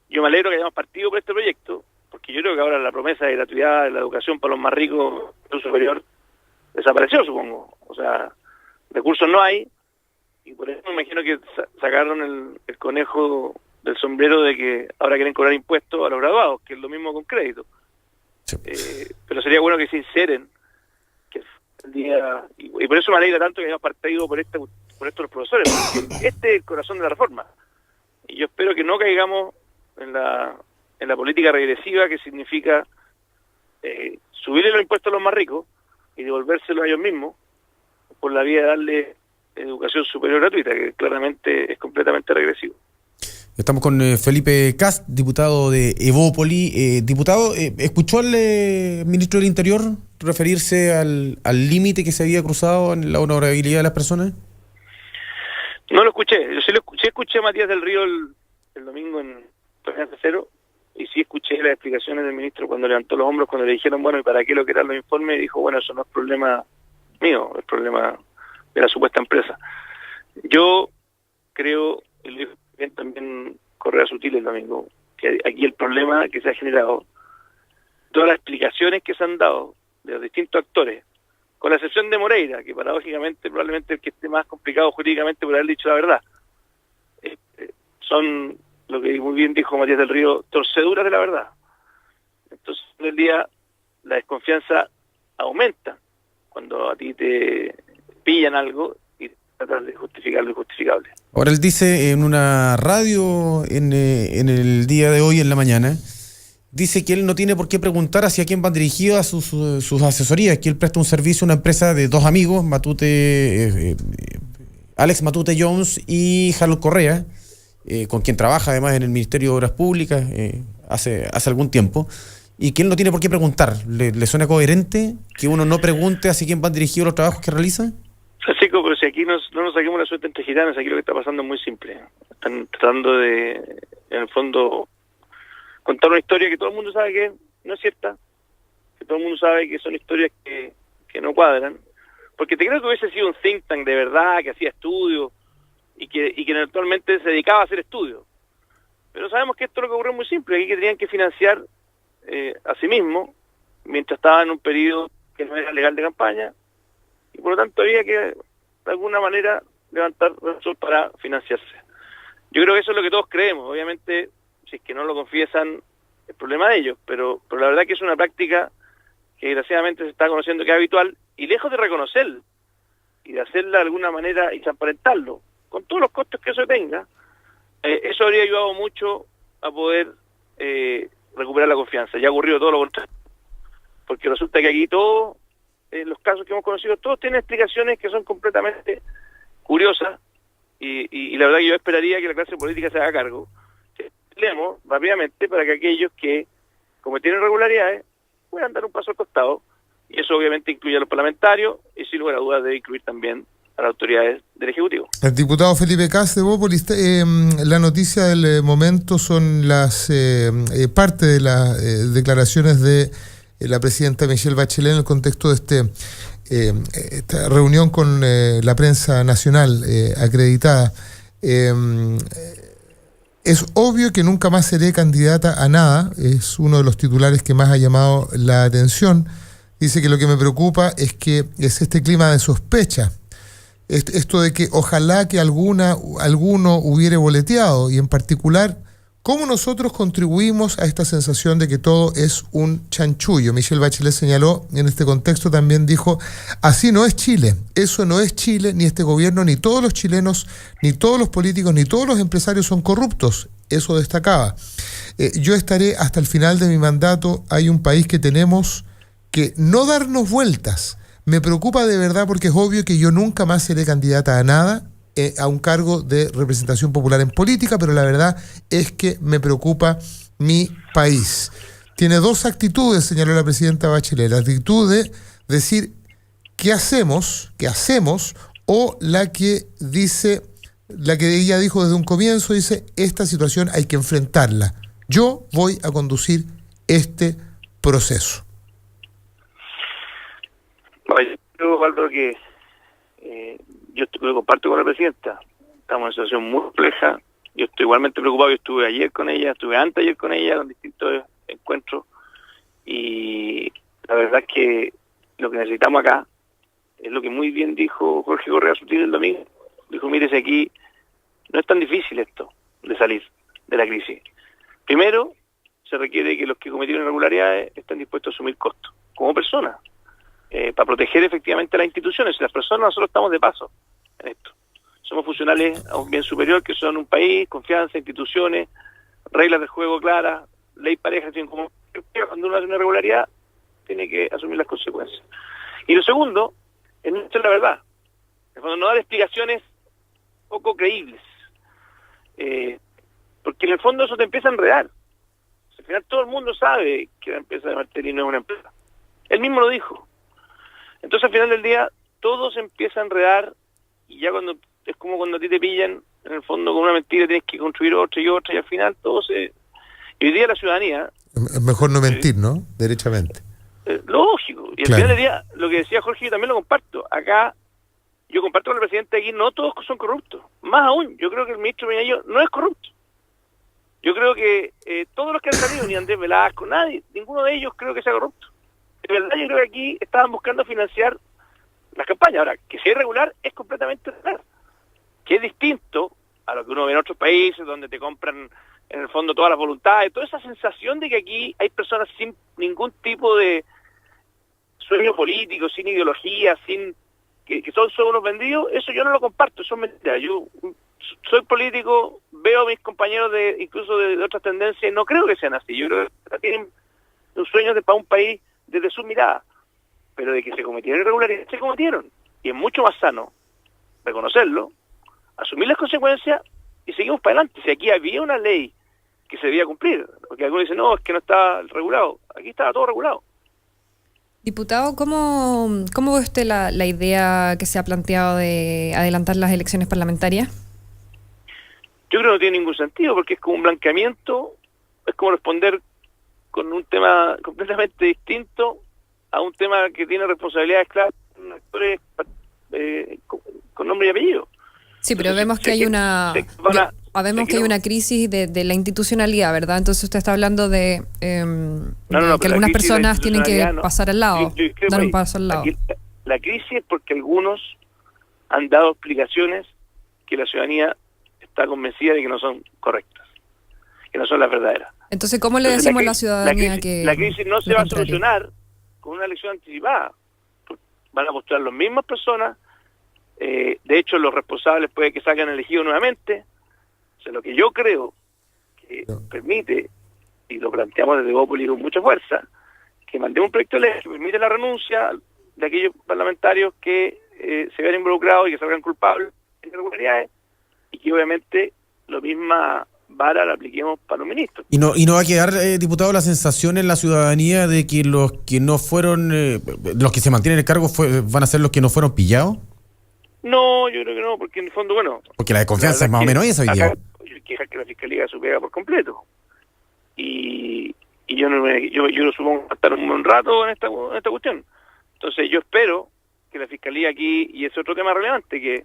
yo me alegro que hayamos partido por este proyecto, porque yo creo que ahora la promesa de gratuidad de la educación para los más ricos, el superior, desapareció, supongo. O sea, recursos no hay, y por eso me imagino que sacaron el conejo del sombrero de que ahora quieren cobrar impuestos a los graduados, que es lo mismo con crédito. Sí. Pero sería bueno que se inseren, que el día, y por eso me alegra tanto que hayamos partido por esto los profesores, porque este es el corazón de la reforma, y yo espero que no caigamos en la política regresiva, que significa subirle los impuestos a los más ricos y devolvérselos a ellos mismos por la vía de darle educación superior gratuita, que claramente es completamente regresivo. Estamos con Felipe Kast, diputado de Evópoli. Diputado, ¿escuchó al ministro del Interior referirse al límite que se había cruzado en la honorabilidad de las personas? No lo escuché. Yo sí escuché a Matías del Río el domingo en Tolerancia Cero, y sí escuché las explicaciones del ministro cuando levantó los hombros, cuando le dijeron, bueno, ¿y para qué lo que eran los informes? Y dijo, bueno, eso no es problema mío, es problema de la supuesta empresa. Yo creo, y lo dijo bien también Correa Sutil el domingo, que aquí el problema que se ha generado, todas las explicaciones que se han dado de los distintos actores, con la excepción de Moreira, que paradójicamente probablemente el que esté más complicado jurídicamente por haber dicho la verdad, son, lo que muy bien dijo Matías del Río, torceduras de la verdad. Entonces, en el día, la desconfianza aumenta cuando a ti te pillan algo y tratar de justificar lo injustificable. Ahora él dice en una radio en el día de hoy, en la mañana, dice que él no tiene por qué preguntar hacia quién van dirigidas sus asesorías, que él presta un servicio a una empresa de dos amigos, Alex Matute Jones y Harold Correa, con quien trabaja además en el Ministerio de Obras Públicas hace algún tiempo, y que él no tiene por qué preguntar. ¿Le suena coherente que uno no pregunte hacia quién van dirigidos los trabajos que realiza? Francisco, pero si aquí no nos saquemos la suerte entre gitanos, aquí lo que está pasando es muy simple. Están tratando de, en el fondo, contar una historia que todo el mundo sabe que no es cierta, que todo el mundo sabe que son historias que no cuadran, porque te creo que hubiese sido un think tank de verdad, que hacía estudios y que actualmente se dedicaba a hacer estudios. Pero sabemos que esto lo que ocurrió es muy simple, aquí que tenían que financiar a sí mismos mientras estaban en un periodo que no era legal de campaña, y por lo tanto había que de alguna manera levantar recursos para financiarse. Yo creo que eso es lo que todos creemos. Obviamente, si es que no lo confiesan, es problema de ellos, pero la verdad que es una práctica que desgraciadamente se está conociendo que es habitual, y lejos de reconocerlo y de hacerla de alguna manera y transparentarlo, con todos los costos que eso tenga, eso habría ayudado mucho a poder recuperar la confianza. Ya ha ocurrido todo lo contrario, porque resulta que aquí todos los casos que hemos conocido, todos tienen explicaciones que son completamente curiosas, y la verdad que yo esperaría que la clase política se haga cargo. Leemos rápidamente para que aquellos que cometieron irregularidades puedan dar un paso al costado, y eso obviamente incluye a los parlamentarios y sin lugar a dudas debe incluir también a las autoridades del Ejecutivo. El diputado Felipe Cas de Bópolis, la noticia del momento son las parte de las declaraciones de la presidenta Michelle Bachelet en el contexto de esta reunión con la prensa nacional acreditada. Es obvio que nunca más seré candidata a nada, es uno de los titulares que más ha llamado la atención. Dice que lo que me preocupa es que es este clima de sospecha, esto de que ojalá que alguno hubiere boleteado, y en particular, cómo nosotros contribuimos a esta sensación de que todo es un chanchullo. Michelle Bachelet señaló en este contexto, también dijo, así no es Chile, eso no es Chile, ni este gobierno, ni todos los chilenos, ni todos los políticos, ni todos los empresarios son corruptos. Eso destacaba. Yo estaré hasta el final de mi mandato, hay un país que tenemos que no darnos vueltas. Me preocupa de verdad porque es obvio que yo nunca más seré candidata a nada, a un cargo de representación popular en política, pero la verdad es que me preocupa mi país. Tiene dos actitudes, señaló la presidenta Bachelet: la actitud de decir ¿qué hacemos? O la que ella dijo desde un comienzo, dice, esta situación hay que enfrentarla. Yo voy a conducir este proceso. Yo creo, Waldo, que yo comparto con la presidenta. Estamos en una situación muy compleja. Yo estoy igualmente preocupado. Yo estuve ayer con ella, estuve anteayer con ella, con distintos encuentros. Y la verdad es que lo que necesitamos acá es lo que muy bien dijo Jorge Correa Sutil el domingo. Dijo, mírese, aquí no es tan difícil esto de salir de la crisis. Primero, se requiere que los que cometieron irregularidades estén dispuestos a asumir costos, como personas. Para proteger efectivamente las instituciones. Las personas, nosotros estamos de paso en esto. Somos funcionales a un bien superior, que son un país, confianza, instituciones, reglas de juego claras, ley pareja, como cuando uno hace una irregularidad, tiene que asumir las consecuencias. Y lo segundo, es no decir la verdad. Cuando no dar explicaciones poco creíbles. Porque en el fondo eso te empieza a enredar. Al final todo el mundo sabe que la empresa de Martelly no es una empresa. Él mismo lo dijo. Entonces al final del día todo se empieza a enredar, y ya cuando es como cuando a ti te pillan en el fondo con una mentira, tienes que construir otra y otra, y al final todo se... Y hoy día la ciudadanía... Es mejor no mentir, ¿no? Derechamente. Lógico. Y al final del día, lo que decía Jorge, yo también lo comparto. Acá, yo comparto con el presidente aquí, no todos son corruptos. Más aún, yo creo que el ministro Peñalollo no es corrupto. Yo creo que todos los que han salido, ni Andrés Velasco, nadie, ninguno de ellos creo que sea corrupto. De verdad, yo creo que aquí estaban buscando financiar las campañas. Ahora, que sea irregular es completamente irregular, que es distinto a lo que uno ve en otros países donde te compran en el fondo todas las voluntades, toda esa sensación de que aquí hay personas sin ningún tipo de sueño político, sin ideología, sin que son unos vendidos, eso yo no lo comparto, eso es mentira. Yo soy político, veo a mis compañeros incluso de otras tendencias y no creo que sean así. Yo creo que tienen un sueño para un país desde su mirada, pero de que se cometieron irregularidades, se cometieron. Y es mucho más sano reconocerlo, asumir las consecuencias y seguimos para adelante. Si aquí había una ley que se debía cumplir, porque algunos dicen, no, es que no está regulado. Aquí estaba todo regulado. Diputado, ¿cómo ve usted la idea que se ha planteado de adelantar las elecciones parlamentarias? Yo creo que no tiene ningún sentido, porque es como un blanqueamiento, es como responder con un tema completamente distinto a un tema que tiene responsabilidades claras con actores con nombre y apellido. Sí, pero vemos que hay una crisis de la institucionalidad, ¿verdad? Entonces usted está hablando de que algunas personas tienen que pasar al lado, dar un paso al lado. La crisis es porque algunos han dado explicaciones que la ciudadanía está convencida de que no son correctas, que no son las verdaderas. Entonces, ¿cómo le decimos a la ciudadanía que la crisis no se va a solucionar con una elección anticipada? Van a postular las mismas personas. De hecho, los responsables puede que salgan elegidos nuevamente. O sea, lo que yo creo que permite, y lo planteamos desde Bópoli con mucha fuerza, que mandemos un proyecto de ley que permite la renuncia de aquellos parlamentarios que se vean involucrados y que salgan culpables en irregularidades, y que obviamente lo misma vara la apliquemos para los ministros. ¿Y no va a quedar, diputado, la sensación en la ciudadanía de que los que no fueron, los que se mantienen en el cargo van a ser los que no fueron pillados? No, yo creo que no, porque en el fondo, bueno... Porque la desconfianza es más o menos esa hoy día. Queja que la Fiscalía haga su pega por completo. Y yo lo supongo que va a estar un buen rato en esta cuestión. Entonces yo espero que la Fiscalía aquí, y es otro tema relevante, que,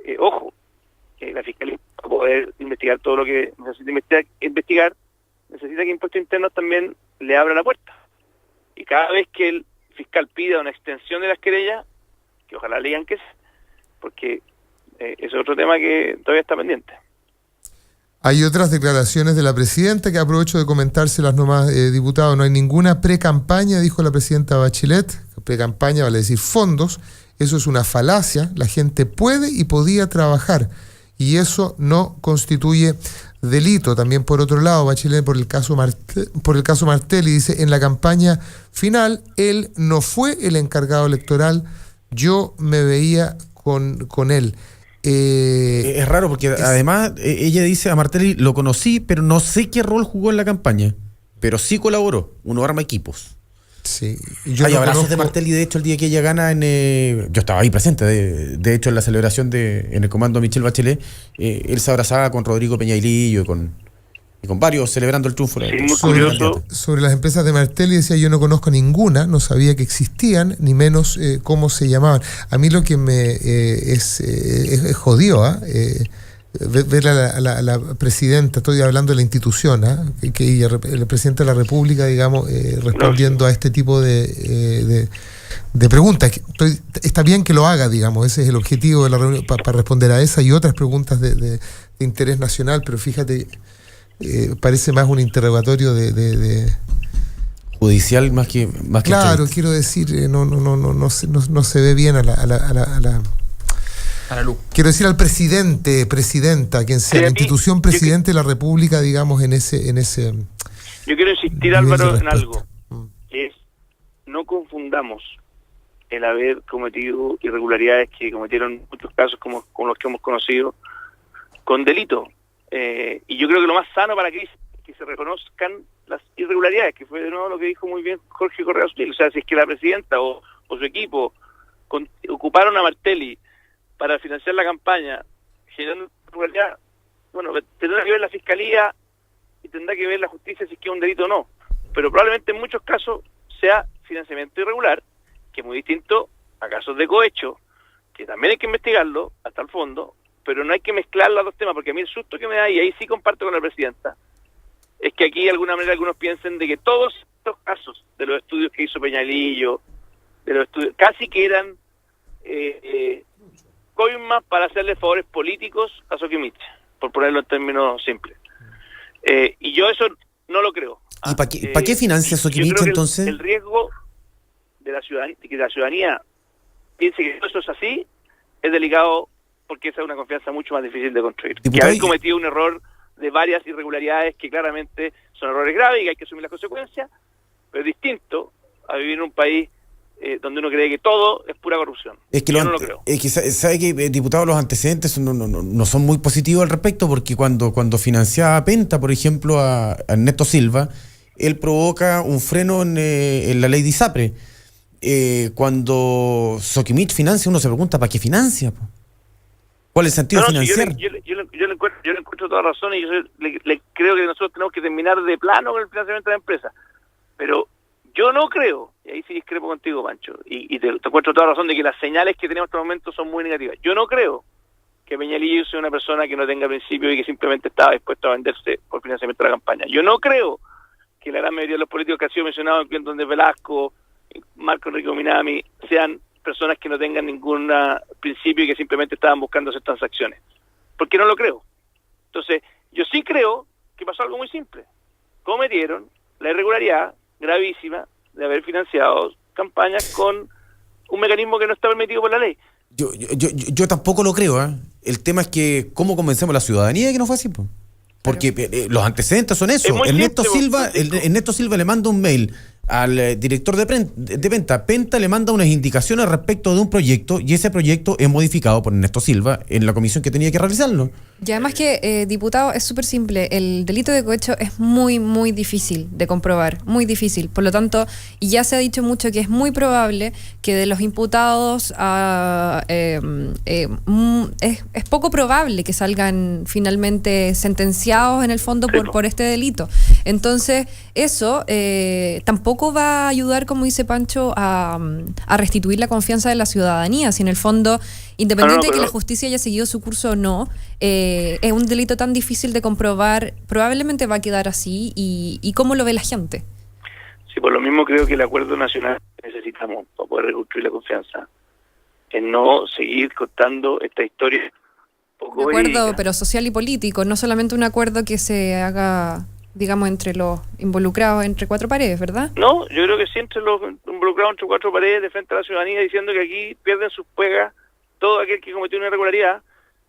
que la Fiscalía, para poder investigar todo lo que necesita investigar, necesita que Impuestos Internos también le abra la puerta. Y cada vez que el fiscal pida una extensión de las querellas, que ojalá le digan que sí, porque es otro tema que todavía está pendiente. Hay otras declaraciones de la presidenta que aprovecho de comentárselas nomás, diputado. No hay ninguna pre-campaña, dijo la presidenta Bachelet. Pre-campaña vale decir fondos. Eso es una falacia. La gente puede y podía trabajar. Y eso no constituye delito. También, por otro lado, Bachelet, por el caso Martelli, dice, en la campaña final, él no fue el encargado electoral. Yo me veía con él. Es raro porque además ella dice, a Martelli lo conocí, pero no sé qué rol jugó en la campaña, pero sí colaboró. Uno arma equipos. Sí. Hay abrazos de Martelli, de hecho, el día que ella gana yo estaba ahí presente, de hecho en la celebración en el comando Michelle Bachelet, él se abrazaba con Rodrigo Peñailillo y con varios celebrando el triunfo. Sobre las empresas de Martelli decía, yo no conozco ninguna, no sabía que existían, ni menos cómo se llamaban. A mí lo que me es jodió, ver a la presidenta, estoy hablando de la institución, que ella, el presidente de la República, digamos, respondiendo a este tipo de preguntas. Está bien que lo haga, digamos, ese es el objetivo de la reunión, para responder a esa y otras preguntas de interés nacional, pero fíjate, parece más un interrogatorio de judicial más que claro, quiero decir, no se ve bien a la luz. Quiero decir al presidenta, quien sea, la institución presidente de la República, digamos, en ese. Yo quiero insistir, Álvaro, en algo, que es, no confundamos el haber cometido irregularidades que cometieron muchos casos como los que hemos conocido con delito. Y yo creo que lo más sano para que se reconozcan las irregularidades, que fue de nuevo lo que dijo muy bien Jorge Correa Sutil. O sea, si es que la presidenta o su equipo ocuparon a Martelli para financiar la campaña generando irregularidad, bueno, tendrá que ver la Fiscalía y tendrá que ver la justicia si es que es un delito o no. Pero probablemente en muchos casos sea financiamiento irregular, que es muy distinto a casos de cohecho, que también hay que investigarlo hasta el fondo, pero no hay que mezclar los dos temas, porque a mí el susto que me da, y ahí sí comparto con la presidenta, es que aquí de alguna manera algunos piensen de que todos estos casos de los estudios que hizo Peñalillo, de los estudios, casi que eran coimas para hacerle favores políticos a Soquimich, por ponerlo en términos simples. Y yo eso no lo creo. ¿Y para qué financia Soquimich entonces? El riesgo de la ciudadanía, que la ciudadanía piense que eso es así, es delicado porque esa es una confianza mucho más difícil de construir. Diputado, que haber cometido un error de varias irregularidades que claramente son errores graves y que hay que asumir las consecuencias, pero es distinto a vivir en un país donde uno cree que todo es pura corrupción. Es que yo no lo creo. Es que sabe que, diputado, los antecedentes no son muy positivos al respecto, porque cuando financiaba Penta, por ejemplo, a Ernesto Silva, él provoca un freno en la ley de ISAPRE. Cuando Soquimich financia, uno se pregunta, ¿para qué financia? ¿Cuál es el sentido financiar? Yo le encuentro toda razón y yo le creo que nosotros tenemos que terminar de plano con el financiamiento de la empresa. Pero yo no creo, y ahí sí discrepo contigo, Pancho, y te encuentro toda razón de que las señales que tenemos en este momento son muy negativas. Yo no creo que Peñalillo sea una persona que no tenga principios y que simplemente estaba dispuesto a venderse por financiamiento de la campaña. Yo no creo que la gran mayoría de los políticos que han sido mencionados, incluyendo de Velasco, Marco Enrique Minami, sean personas que no tengan ningún principio y que simplemente estaban buscando hacer transacciones. ¿Por qué no lo creo? Entonces, yo sí creo que pasó algo muy simple. Cometieron la irregularidad gravísima de haber financiado campañas con un mecanismo que no está permitido por la ley. Yo tampoco lo creo, ¿eh? El tema es que ¿cómo convencemos a la ciudadanía de que no fue así? Porque los antecedentes son eso. Ernesto Silva le manda un mail al director de Penta. Penta le manda unas indicaciones respecto de un proyecto y ese proyecto es modificado por Ernesto Silva en la comisión que tenía que realizarlo. Y además que, diputado, es súper simple. El delito de cohecho es muy, muy difícil de comprobar, muy difícil. Por lo tanto, y ya se ha dicho mucho que es muy probable que de los imputados es poco probable que salgan finalmente sentenciados en el fondo por este delito. Entonces, eso tampoco va a ayudar, como dice Pancho, a restituir la confianza de la ciudadanía. Si en el fondo, independiente de que la justicia haya seguido su curso o no, es un delito tan difícil de comprobar, probablemente va a quedar así. ¿Y cómo lo ve la gente? Sí, por lo mismo creo que el acuerdo nacional que necesitamos para poder reconstruir la confianza es no seguir contando esta historia poco un acuerdo, verídica. pero social y político, no solamente un acuerdo que se haga, digamos, entre los involucrados entre cuatro paredes, ¿verdad? No, yo creo que sí entre los involucrados entre cuatro paredes de frente a la ciudadanía, diciendo que aquí pierden sus pegas todo aquel que cometió una irregularidad,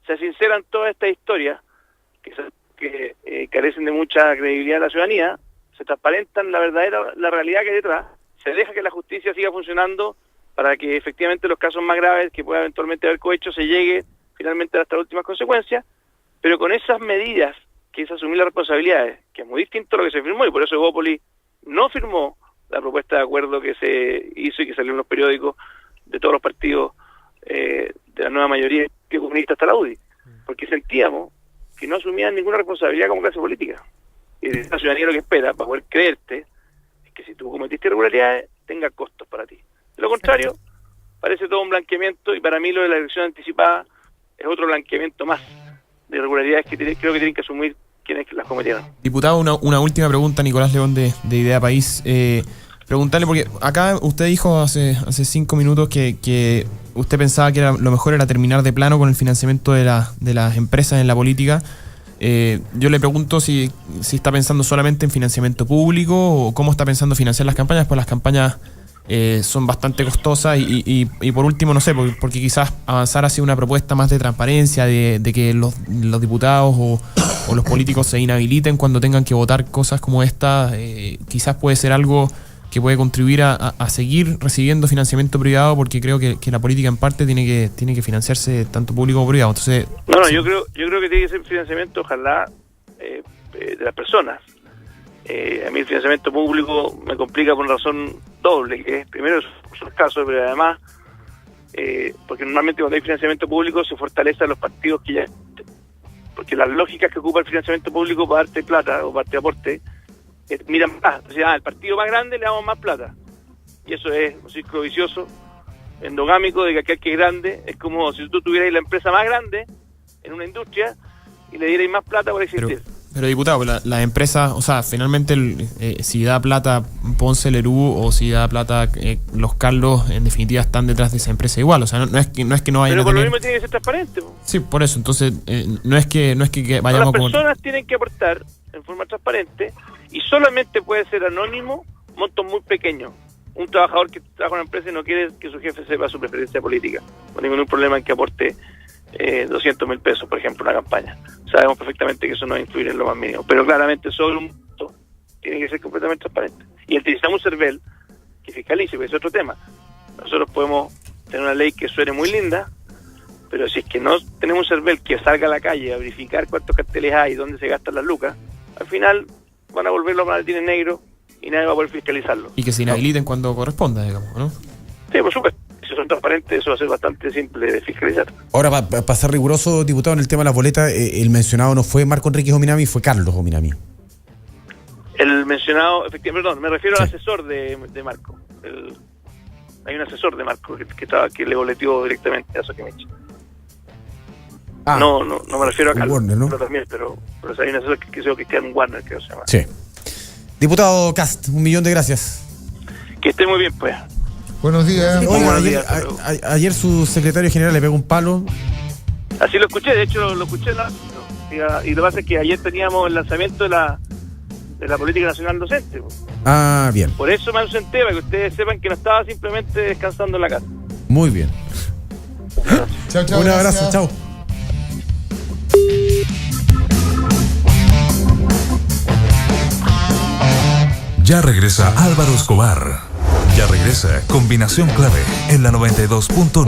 se sinceran todas estas historias que carecen de mucha credibilidad de la ciudadanía, se transparentan la realidad que hay detrás, se deja que la justicia siga funcionando para que efectivamente los casos más graves que pueda eventualmente haber cohecho se llegue finalmente hasta las últimas consecuencias, pero con esas medidas que es asumir las responsabilidades, que es muy distinto a lo que se firmó, y por eso Evópolis no firmó la propuesta de acuerdo que se hizo y que salió en los periódicos de todos los partidos de la nueva mayoría que comunista hasta la UDI, porque sentíamos que no asumían ninguna responsabilidad como clase política. Y la ciudadanía lo que espera para poder creerte es que si tú cometiste irregularidades tenga costos para ti. De lo contrario, parece todo un blanqueamiento, y para mí lo de la elección anticipada es otro blanqueamiento más de irregularidades que creo que tienen que asumir quienes las cometieron. Diputado, una última pregunta, Nicolás León de Idea País. Preguntarle, porque acá usted dijo hace 5 minutos que usted pensaba que lo mejor era terminar de plano con el financiamiento de las empresas en la política. Yo le pregunto si está pensando solamente en financiamiento público o cómo está pensando financiar las campañas, pues las campañas son bastante costosas y por último, no sé, porque quizás avanzar hacia una propuesta más de transparencia, de que los diputados o los políticos se inhabiliten cuando tengan que votar cosas como esta, quizás puede ser algo que puede contribuir a seguir recibiendo financiamiento privado, porque creo que la política en parte tiene que financiarse tanto público como privado. Entonces, no, yo creo que tiene que ser financiamiento, ojalá, de las personas. A mí el financiamiento público me complica por una razón doble, que es primero son escasos, pero además porque normalmente cuando hay financiamiento público se fortalece a los partidos que ya, porque las lógicas que ocupa el financiamiento público para darte plata o para darte aporte miran más, o sea, al partido más grande le damos más plata, y eso es un círculo vicioso endogámico de que aquel que es grande es como si tú tuvieras la empresa más grande en una industria y le dierais más plata por existir. Pero diputado, las empresas, o sea, finalmente si da plata Ponce Lerú o si da plata los Carlos, en definitiva están detrás de esa empresa igual, o sea, no es que no vayan pero a por tener... lo mismo tiene que ser transparente. Sí, por eso, entonces no es que vayamos las personas tienen que aportar en forma transparente y solamente puede ser anónimo montos muy pequeños. un trabajador que trabaja en una empresa y no quiere que su jefe sepa su preferencia política. No hay ningún problema en que aporte 200.000 pesos, por ejemplo, una campaña. Sabemos perfectamente que eso no va a influir en lo más mínimo, pero claramente sobre un voto tiene que ser completamente transparente. Y utilizamos un CERVEL que fiscalice, porque es otro tema. Nosotros podemos tener una ley que suene muy linda, pero si es que no tenemos un CERVEL que salga a la calle a verificar cuántos carteles hay y dónde se gastan las lucas, al final van a volver los maletines negros y nadie va a poder fiscalizarlo. Y que se inhabiliten cuando corresponda, digamos, ¿no? Sí, por supuesto. Si son transparentes, eso va a ser bastante simple de fiscalizar. Ahora, para ser riguroso, diputado, en el tema de las boletas, el mencionado no fue Marco Enríquez Ominami, fue Carlos Ominami. El mencionado, efectivamente, perdón, me refiero al asesor de Marco. Hay un asesor de Marco que le boleteó directamente a Soquimich. No me refiero a Carlos, Warner, ¿no? pero hay un asesor que se llama Cristian Warner, creo que se llama. Sí. Diputado Cast, 1.000.000 de gracias. Que esté muy bien, pues. Buenos días. Oiga, buenos ayer, días, pero- ayer su secretario general le pegó un palo. Así lo escuché, de hecho lo escuché y lo que pasa es que ayer teníamos el lanzamiento de la política nacional docente. Pues. Ah, bien. Por eso me ausenté, para que ustedes sepan que no estaba simplemente descansando en la casa. Muy bien. Chao, chao. Un abrazo, gracias. chao. Ya regresa Álvaro Escobar. Ya regresa Combinación Clave en la 92.9.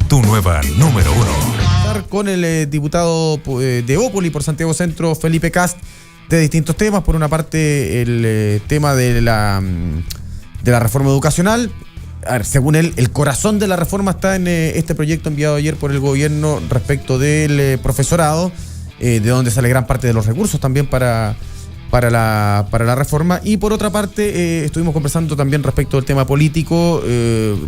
Tu nueva número 1. Con el diputado de Ópoli por Santiago Centro, Felipe Cast, de distintos temas. Por una parte, el tema de la reforma educacional. A ver, según él, el corazón de la reforma está en este proyecto enviado ayer por el gobierno respecto del profesorado, de donde sale gran parte de los recursos también para la reforma. Y por otra parte, estuvimos conversando también respecto del tema político,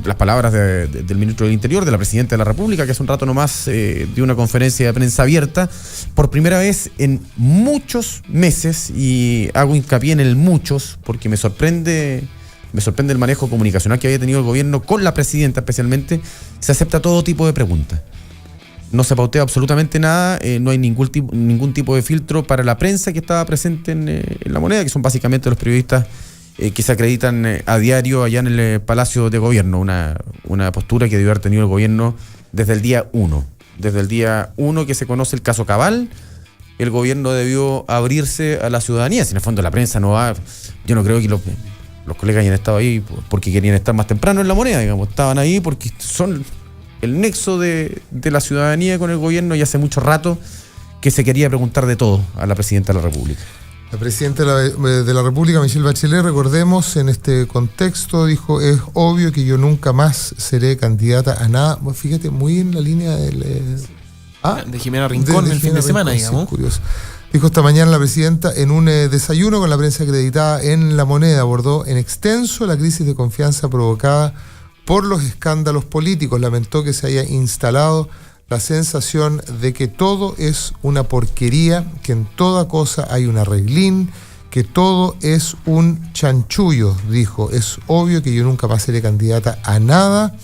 las palabras del ministro del Interior, de la Presidenta de la República, que hace un rato nomás dio una conferencia de prensa abierta, por primera vez en muchos meses, y hago hincapié en el muchos, porque me sorprende el manejo comunicacional que había tenido el gobierno con la Presidenta especialmente. Se acepta todo tipo de preguntas. No se pautea absolutamente nada, no hay ningún tipo de filtro para la prensa que estaba presente en La Moneda, que son básicamente los periodistas que se acreditan a diario allá en el Palacio de Gobierno. Una postura que debió haber tenido el gobierno desde el día 1. Desde el día 1 que se conoce el caso Cabal, el gobierno debió abrirse a la ciudadanía. Si en el fondo la prensa no va... Yo no creo que los colegas hayan estado ahí porque querían estar más temprano en La Moneda, digamos. Estaban ahí porque son... el nexo de la ciudadanía con el gobierno, y hace mucho rato que se quería preguntar de todo a la Presidenta de la República. La Presidenta de la República, Michelle Bachelet, recordemos, en este contexto, dijo: es obvio que yo nunca más seré candidata a nada. Bueno, fíjate, muy en la línea de Jimena Rincón el fin de semana, digamos. Sí, curioso. Dijo esta mañana la Presidenta en un desayuno con la prensa acreditada en La Moneda, abordó en extenso la crisis de confianza provocada por los escándalos políticos. Lamentó que se haya instalado la sensación de que todo es una porquería, que en toda cosa hay un arreglín, que todo es un chanchullo, dijo. Es obvio que yo nunca más seré candidata a nada.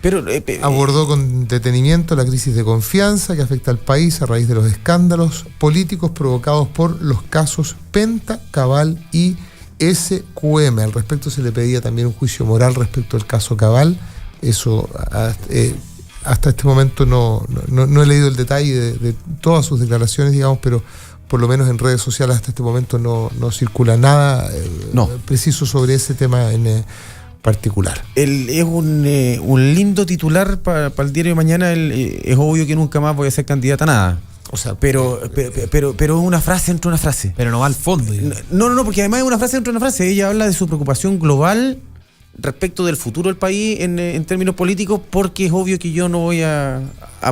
Pero abordó con detenimiento la crisis de confianza que afecta al país a raíz de los escándalos políticos provocados por los casos Penta, Cabal y SQM. Al respecto se le pedía también un juicio moral respecto al caso Cabal. Eso hasta este momento no he leído el detalle de todas sus declaraciones, digamos, pero por lo menos en redes sociales hasta este momento no circula nada preciso sobre ese tema en particular. Es un lindo titular para el diario de mañana. Es obvio que nunca más voy a ser candidata a nada. O sea, pero es una frase dentro de una frase. Pero no va al fondo. No, porque además es una frase dentro de una frase. Ella habla de su preocupación global respecto del futuro del país en términos políticos, porque es obvio que yo no voy a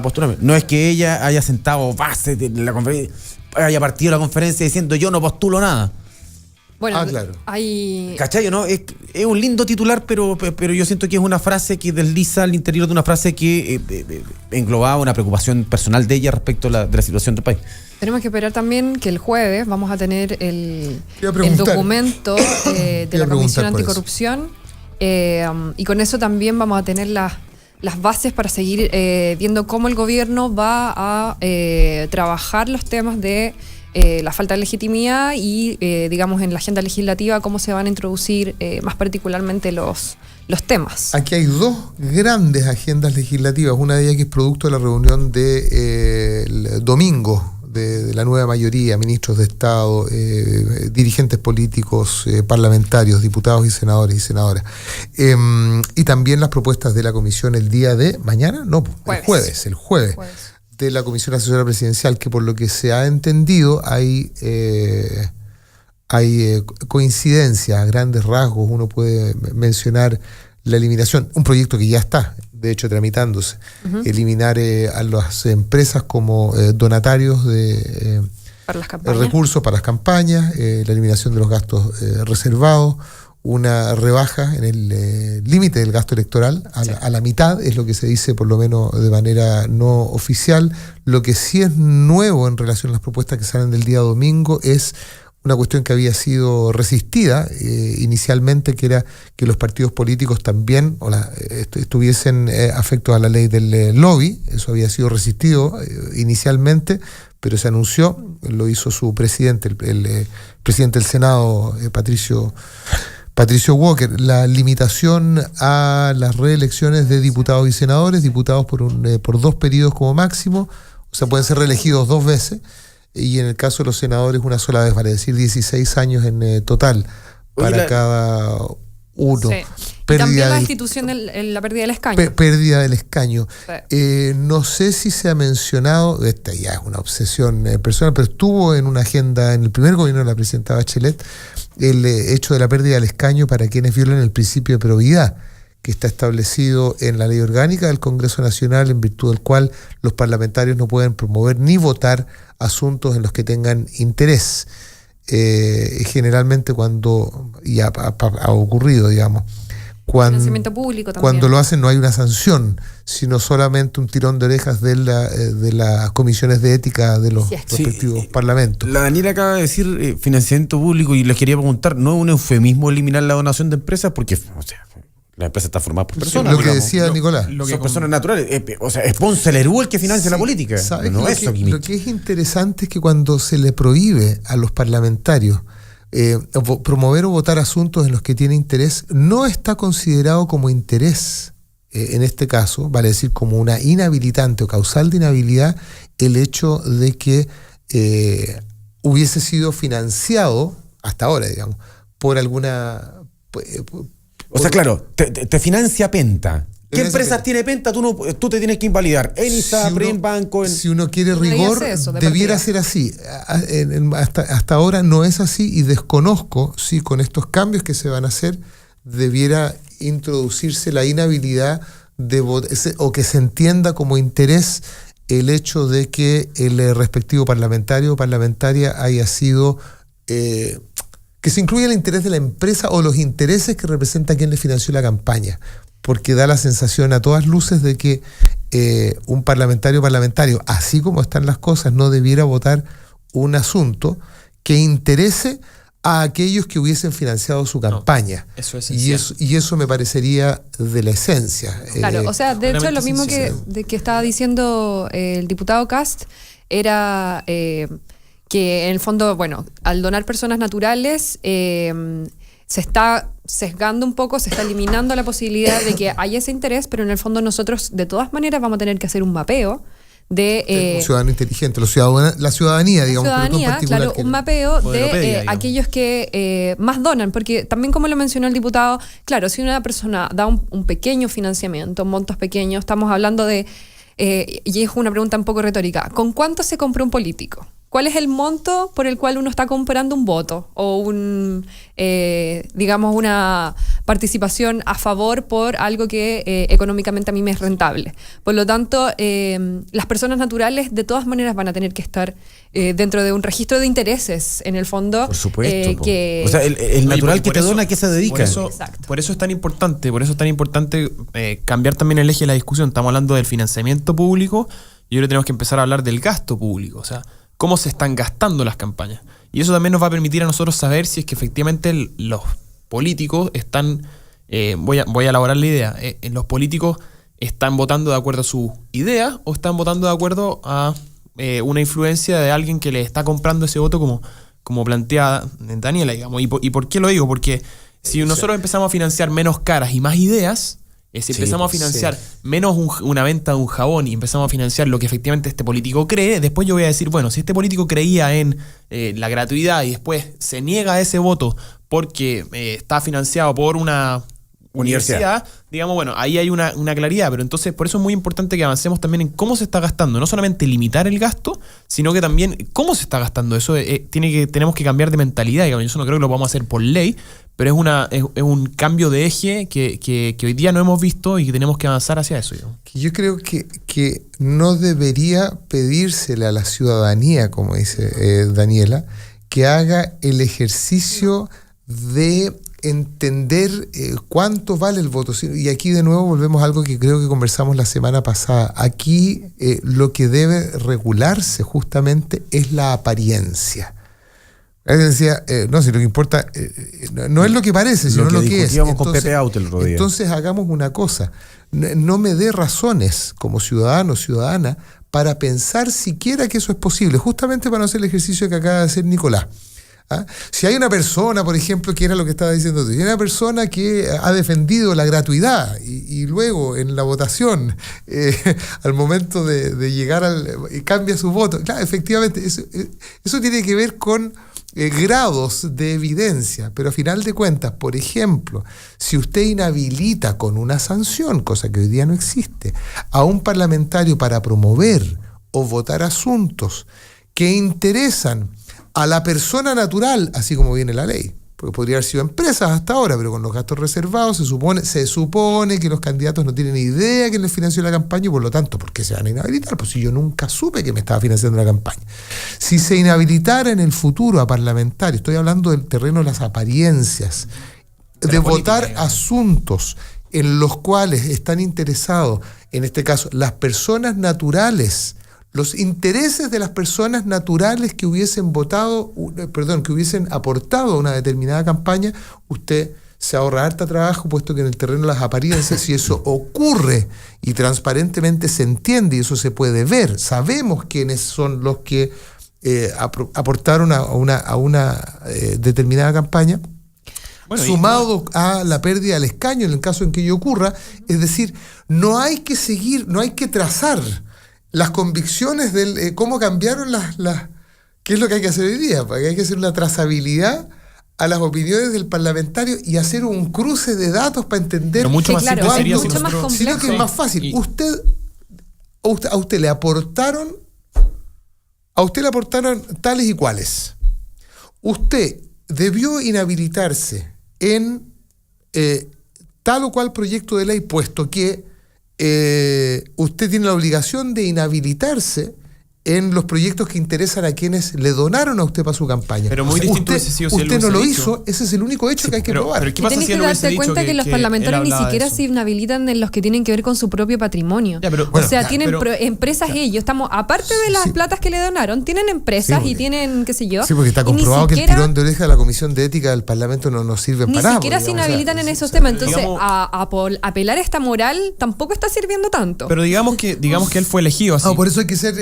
postularme. No es que ella haya sentado base de la conferencia, haya partido la conferencia diciendo yo no postulo nada. Bueno, claro. hay... ¿Cachai? ¿No? Es un lindo titular, pero yo siento que es una frase que desliza al interior de una frase que englobaba una preocupación personal de ella respecto de la situación del país. Tenemos que esperar también que el jueves vamos a tener el documento de la Comisión Anticorrupción, y con eso también vamos a tener las bases para seguir viendo cómo el gobierno va a trabajar los temas de la falta de legitimidad y, digamos, en la agenda legislativa cómo se van a introducir más particularmente los temas. Aquí hay dos grandes agendas legislativas, una de ellas que es producto de la reunión el domingo de la nueva mayoría, ministros de Estado, dirigentes políticos, parlamentarios, diputados y senadores y senadoras. Y también las propuestas de la comisión el día de mañana, no, el jueves. De la Comisión Asesora Presidencial, que por lo que se ha entendido hay coincidencias a grandes rasgos. Uno puede mencionar la eliminación, un proyecto que ya está, de hecho, tramitándose, eliminar a las empresas como donatarios de para las campañas. Recursos para las campañas, la eliminación de los gastos reservados, una rebaja en el límite del gasto electoral a la mitad, es lo que se dice por lo menos de manera no oficial. Lo que sí es nuevo en relación a las propuestas que salen del día domingo es una cuestión que había sido resistida inicialmente, que era que los partidos políticos también estuviesen afectos a la ley del lobby. Eso había sido resistido inicialmente, pero se anunció, lo hizo su presidente, el presidente del Senado, Patricio Walker, la limitación a las reelecciones de diputados y senadores, diputados por 2 periodos como máximo, o sea, pueden ser reelegidos 2 veces, y en el caso de los senadores una sola vez, vale decir 16 años en total para cada uno. Sí. Y también la institución de la pérdida del escaño. Pérdida del escaño. Sí. No sé si se ha mencionado, esta ya es una obsesión personal, pero estuvo en una agenda en el primer gobierno de la presidenta Bachelet el hecho de la pérdida del escaño para quienes violen el principio de probidad, que está establecido en la ley orgánica del Congreso Nacional, en virtud del cual los parlamentarios no pueden promover ni votar asuntos en los que tengan interés. Generalmente cuando, y ha ocurrido, digamos, financiamiento público también. Cuando lo hacen no hay una sanción, sino solamente un tirón de orejas de las comisiones de ética de los respectivos parlamentos. La Daniela acaba de decir financiamiento público, y les quería preguntar, ¿no es un eufemismo eliminar la donación de empresas? Porque, o sea, la empresa está formada por personas. Lo que decía Nicolás. Son personas naturales. O sea, es Ponce Lerú el que financia la política. No es lo que es interesante es que cuando se le prohíbe a los parlamentarios promover o votar asuntos en los que tiene interés, no está considerado como interés, en este caso, vale decir como una inhabilitante o causal de inhabilidad, el hecho de que hubiese sido financiado, hasta ahora, digamos, por alguna... O sea, claro, te financia Penta. ¿Qué empresas tiene Penta? Tú te tienes que invalidar. En ISAPRE, en banco. Si uno quiere rigor, debiera ser así. Hasta ahora no es así, y desconozco si con estos cambios que se van a hacer debiera introducirse la inhabilidad o que se entienda como interés el hecho de que el respectivo parlamentario o parlamentaria haya sido... que se incluya el interés de la empresa o los intereses que representa quien le financió la campaña, porque da la sensación a todas luces de que un parlamentario, así como están las cosas, no debiera votar un asunto que interese a aquellos que hubiesen financiado su campaña. Eso es esencial. Y eso me parecería de la esencia. Claro, o sea, de hecho lo mismo que estaba diciendo el diputado Cast era... que en el fondo, bueno, al donar personas naturales se está sesgando un poco, se está eliminando la posibilidad de que haya ese interés, pero en el fondo nosotros de todas maneras vamos a tener que hacer un mapeo de... un ciudadano inteligente, la ciudadanía, digamos. Ciudadanía, claro, un mapeo de aquellos que más donan, porque también como lo mencionó el diputado, claro, si una persona da un pequeño financiamiento, montos pequeños, estamos hablando de, y es una pregunta un poco retórica, ¿con cuánto se compra un político? ¿Cuál es el monto por el cual uno está comprando un voto o digamos una participación a favor por algo que económicamente a mí me es rentable? Por lo tanto, las personas naturales de todas maneras van a tener que estar dentro de un registro de intereses, en el fondo. Por supuesto. O sea, el natural que te dona, ¿a qué se dedica? Por eso es tan importante, cambiar también el eje de la discusión. Estamos hablando del financiamiento público y ahora tenemos que empezar a hablar del gasto público. O sea, cómo se están gastando las campañas. Y eso también nos va a permitir a nosotros saber si es que efectivamente los políticos están, voy a elaborar la idea, los políticos están votando de acuerdo a su idea o están votando de acuerdo a una influencia de alguien que le está comprando ese voto como plantea Daniela, digamos. ¿Y por qué lo digo? Porque si nosotros empezamos a financiar menos caras y más ideas, si empezamos a financiar menos una venta de un jabón y empezamos a financiar lo que efectivamente este político cree, después yo voy a decir, bueno, si este político creía en la gratuidad y después se niega ese voto porque está financiado por una universidad, digamos, bueno, ahí hay una claridad, pero entonces por eso es muy importante que avancemos también en cómo se está gastando, no solamente limitar el gasto, sino que también cómo se está gastando. Eso tenemos que cambiar de mentalidad, digamos. Eso no creo que lo vamos a hacer por ley, pero es un cambio de eje que hoy día no hemos visto y que tenemos que avanzar hacia eso, digamos. Yo creo que no debería pedírsele a la ciudadanía, como dice Daniela, que haga el ejercicio de entender cuánto vale el voto. Y aquí de nuevo volvemos a algo que creo que conversamos la semana pasada. Aquí lo que debe regularse justamente es la apariencia. Decía, no, si lo que importa no es lo que parece, sino lo que es. Entonces hagamos una cosa, no me dé razones como ciudadano o ciudadana para pensar siquiera que eso es posible, justamente para no hacer el ejercicio que acaba de hacer Nicolás. ¿Ah? Si hay una persona, por ejemplo, que era lo que estaba diciendo tú, si hay una persona que ha defendido la gratuidad y luego en la votación, al momento de llegar cambia su voto, claro, efectivamente, eso tiene que ver con grados de evidencia, pero a final de cuentas, por ejemplo, si usted inhabilita con una sanción, cosa que hoy día no existe, a un parlamentario para promover o votar asuntos que interesan a la persona natural, así como viene la ley, porque podría haber sido empresas hasta ahora, pero con los gastos reservados se supone que los candidatos no tienen idea que les financió la campaña y por lo tanto, ¿por qué se van a inhabilitar? Pues si yo nunca supe que me estaba financiando la campaña. Si se inhabilitara en el futuro a parlamentarios, estoy hablando del terreno de las apariencias, de votar asuntos en los cuales están interesados, en este caso, las personas naturales, los intereses de las personas naturales que hubiesen que hubiesen aportado a una determinada campaña, usted se ahorra harta trabajo, puesto que en el terreno de las apariencias, si eso ocurre y transparentemente se entiende y eso se puede ver, sabemos quiénes son los que aportaron a una determinada campaña, bueno, sumado a la pérdida del escaño en el caso en que ello ocurra, es decir, no hay que trazar las convicciones de cómo cambiaron ¿qué es lo que hay que hacer hoy día? Porque hay que hacer una trazabilidad a las opiniones del parlamentario y hacer un cruce de datos para entender. Pero mucho más claro, sería mucho más complejo. Sino que es más fácil. A usted le aportaron tales y cuales. Usted debió inhabilitarse en tal o cual proyecto de ley, puesto que usted tiene la obligación de inhabilitarse en los proyectos que interesan a quienes le donaron a usted para su campaña. Pero muy distinto usted no lo hizo, ese es el único hecho que hay que probar. Pero tienes que darte cuenta que los parlamentarios ni siquiera se inhabilitan en los que tienen que ver con su propio patrimonio. Tienen empresas ellos, aparte de las platas que le donaron, tienen empresas y tienen, qué sé yo. Sí, porque está comprobado que el tirón de oreja de la Comisión de Ética del Parlamento no sirve para nada. Ni siquiera se inhabilitan en esos temas. Entonces, apelar a esta moral tampoco está sirviendo tanto. Pero digamos que él fue elegido así. Por eso hay que ser...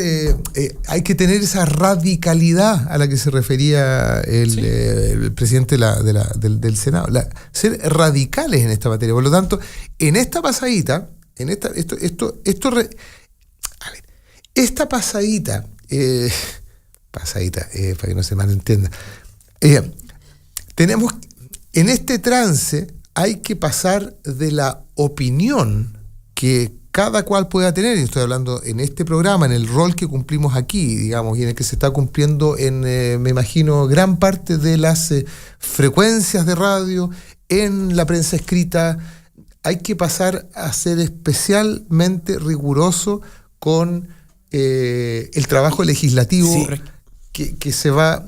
hay que tener esa radicalidad a la que se refería el presidente del Senado, ser radicales en esta materia. Por lo tanto, en esta pasadita, esta pasadita, para que no se malentienda, tenemos, en este trance hay que pasar de la opinión que cada cual pueda tener, y estoy hablando en este programa, en el rol que cumplimos aquí, digamos, y en el que se está cumpliendo en, me imagino, gran parte de las frecuencias de radio, en la prensa escrita. Hay que pasar a ser especialmente riguroso con el trabajo legislativo. Sí. Que se va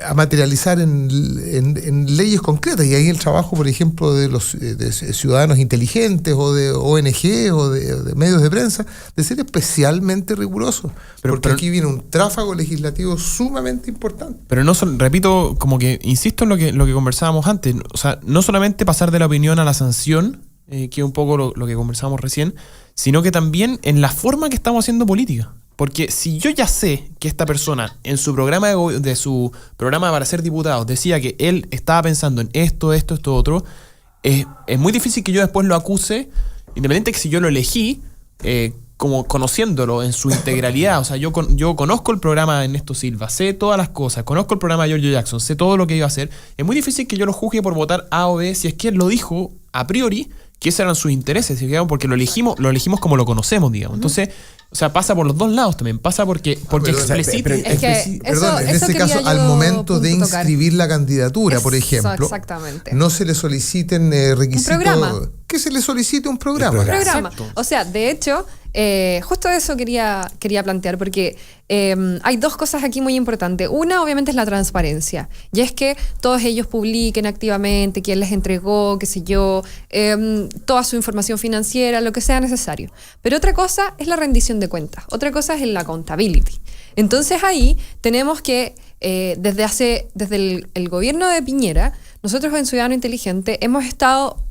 a materializar en leyes concretas, y ahí el trabajo, por ejemplo, de los de ciudadanos inteligentes o de ONG o de medios de prensa, de ser especialmente riguroso, porque aquí viene un tráfago legislativo sumamente importante. Pero repito, como que insisto en lo que conversábamos antes, o sea, no solamente pasar de la opinión a la sanción, que es un poco lo que conversábamos recién, sino que también en la forma que estamos haciendo política. Porque si yo ya sé que esta persona en su programa de su programa para ser diputado decía que él estaba pensando en esto, otro, es muy difícil que yo después lo acuse, independiente de que si yo lo elegí, como conociéndolo en su integralidad. O sea, yo conozco el programa de Ernesto Silva, sé todas las cosas, conozco el programa de Giorgio Jackson, sé todo lo que iba a hacer. Es muy difícil que yo lo juzgue por votar A o B si es que él lo dijo a priori que esos eran sus intereses, digamos, porque lo elegimos como lo conocemos, digamos. Entonces, o sea, pasa por los dos lados también, pasa porque explicita. Perdón, en ese caso, al momento de inscribir la candidatura, por ejemplo, exactamente, no se le soliciten requisitos. Un programa. Que se le solicite un programa. O sea, de hecho, justo eso quería plantear, porque hay dos cosas aquí muy importantes. Una, obviamente, es la transparencia. Y es que todos ellos publiquen activamente quién les entregó, qué sé yo, toda su información financiera, lo que sea necesario. Pero otra cosa es la rendición de cuentas. Otra cosa es la accountability. Entonces ahí tenemos que, desde el gobierno de Piñera, nosotros en Ciudadano Inteligente hemos estado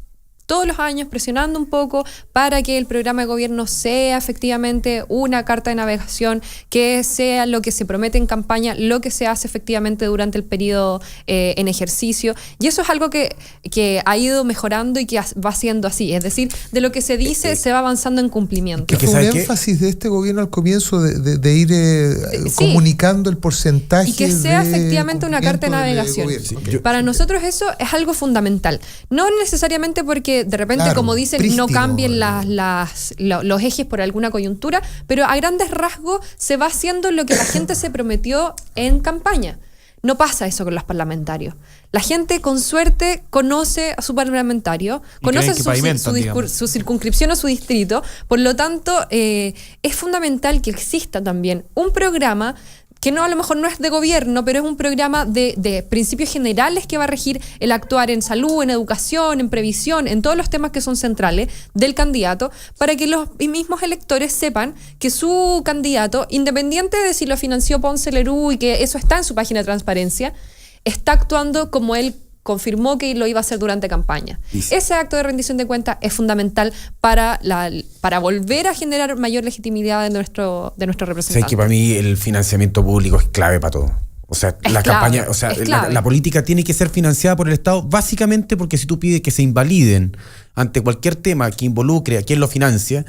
todos los años presionando un poco para que el programa de gobierno sea efectivamente una carta de navegación, que sea lo que se promete en campaña, lo que se hace efectivamente durante el periodo en ejercicio. Y eso es algo que ha ido mejorando y que va siendo así. Es decir, de lo que se dice se va avanzando en cumplimiento. Que fue un énfasis de este gobierno al comienzo de ir comunicando el porcentaje. Y que sea efectivamente una carta de navegación. Para nosotros eso es algo fundamental. No necesariamente porque de repente, como dicen, prístino, no cambien los ejes por alguna coyuntura, pero a grandes rasgos se va haciendo lo que la gente se prometió en campaña. No pasa eso con los parlamentarios. La gente, con suerte, conoce a su parlamentario, conoce su circunscripción o su distrito. Por lo tanto, es fundamental que exista también un programa que a lo mejor no es de gobierno, pero es un programa de principios generales que va a regir el actuar en salud, en educación, en previsión, en todos los temas que son centrales del candidato, para que los mismos electores sepan que su candidato, independiente de si lo financió Ponce Lerú y que eso está en su página de transparencia, está actuando como él confirmó que lo iba a hacer durante campaña. Ese acto de rendición de cuentas es fundamental para volver a generar mayor legitimidad de nuestro representante. Sabes que para mí el financiamiento público es clave para todo. O sea, la política tiene que ser financiada por el Estado, básicamente porque si tú pides que se invaliden ante cualquier tema que involucre a quien lo financia,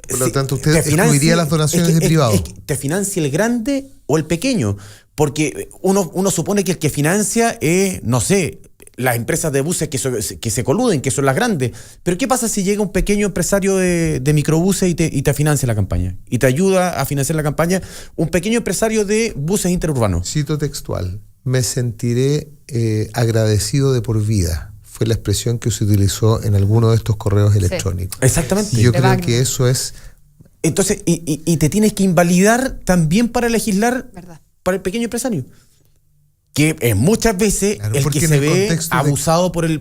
por lo tanto, usted excluiría las donaciones de privados. ¿Te financia el grande o el pequeño? Porque uno supone que el que financia es, no sé, las empresas de buses que se coluden, que son las grandes. Pero ¿qué pasa si llega un pequeño empresario de microbuses y te financia la campaña? Y te ayuda a financiar la campaña un pequeño empresario de buses interurbanos. Cito textual: me sentiré agradecido de por vida. Fue la expresión que se utilizó en alguno de estos correos electrónicos. Exactamente. Y yo creo que eso es... Entonces, y te tienes que invalidar también para legislar... ¿Verdad? Para el pequeño empresario, que es muchas veces el que se ve abusado por el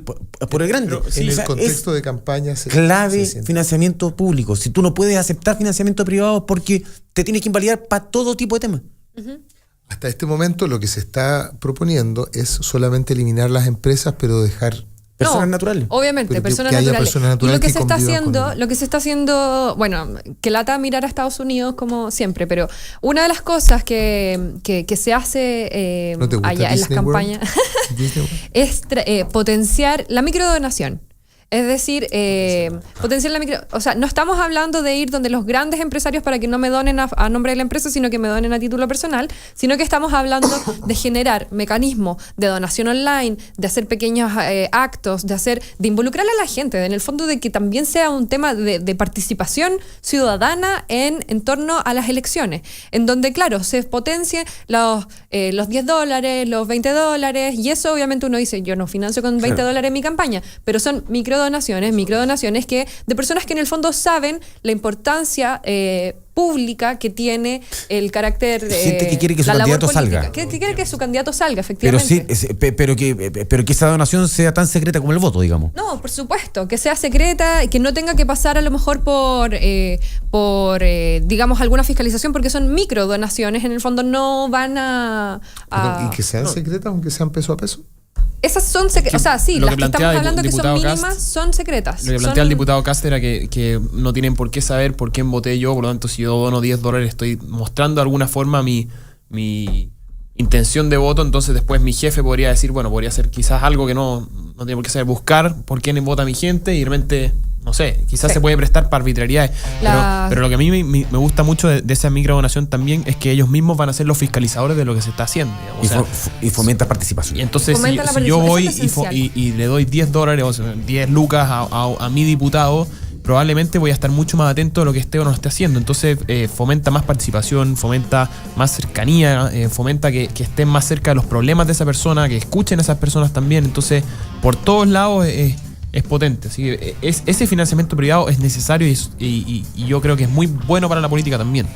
grande. En el contexto de campaña clave financiamiento público. Si tú no puedes aceptar financiamiento privado porque te tienes que invalidar para todo tipo de temas. Hasta este momento lo que se está proponiendo es solamente eliminar las empresas, pero dejar personas naturales. Obviamente, personas naturales. Y lo que se está haciendo, bueno, que lata mirar a Estados Unidos como siempre, pero una de las cosas que se hace allá en las campañas es potenciar la microdonación. Es decir, potenciar la micro... O sea, no estamos hablando de ir donde los grandes empresarios para que no me donen a nombre de la empresa, sino que me donen a título personal, sino que estamos hablando de generar mecanismos de donación online, de hacer pequeños actos, de involucrar a la gente, en el fondo de que también sea un tema de participación ciudadana en torno a las elecciones, en donde, claro, se potencien los $10, los $20, y eso obviamente uno dice, yo no financio con $20 mi campaña, pero son microdonaciones que de personas que en el fondo saben la importancia pública que tiene el carácter gente que quiere que su candidato salga, que quiere que su candidato salga, efectivamente, pero que esa donación sea tan secreta como el voto, digamos. No, por supuesto, que sea secreta, que no tenga que pasar a lo mejor por digamos alguna fiscalización, porque son microdonaciones, en el fondo no van a ¿Y que sean secretas aunque sean peso a peso? Esas son secretas. O sea, sí, lo las que que estamos plantea hablando que son diputado mínimas Kast, son secretas. Lo que plantea el diputado Kast era que no tienen por qué saber por quién voté yo, por lo tanto, si yo dono $10, estoy mostrando de alguna forma mi intención de voto, entonces después mi jefe podría decir, bueno, podría ser quizás algo que no tiene por qué saber buscar por quién vota mi gente y realmente, no sé, quizás se puede prestar para arbitrariedades. Pero lo que a mí me gusta mucho de esa microdonación también es que ellos mismos van a ser los fiscalizadores de lo que se está haciendo. Digamos. Y fomenta participación. Y entonces si yo voy y le doy $10, o sea, 10 lucas a mi diputado, probablemente voy a estar mucho más atento a lo que esté o no esté haciendo. Entonces fomenta más participación, fomenta más cercanía, fomenta que estén más cerca de los problemas de esa persona, que escuchen a esas personas también. Entonces, por todos lados es potente. Así que ese financiamiento privado es necesario y yo creo que es muy bueno para la política también.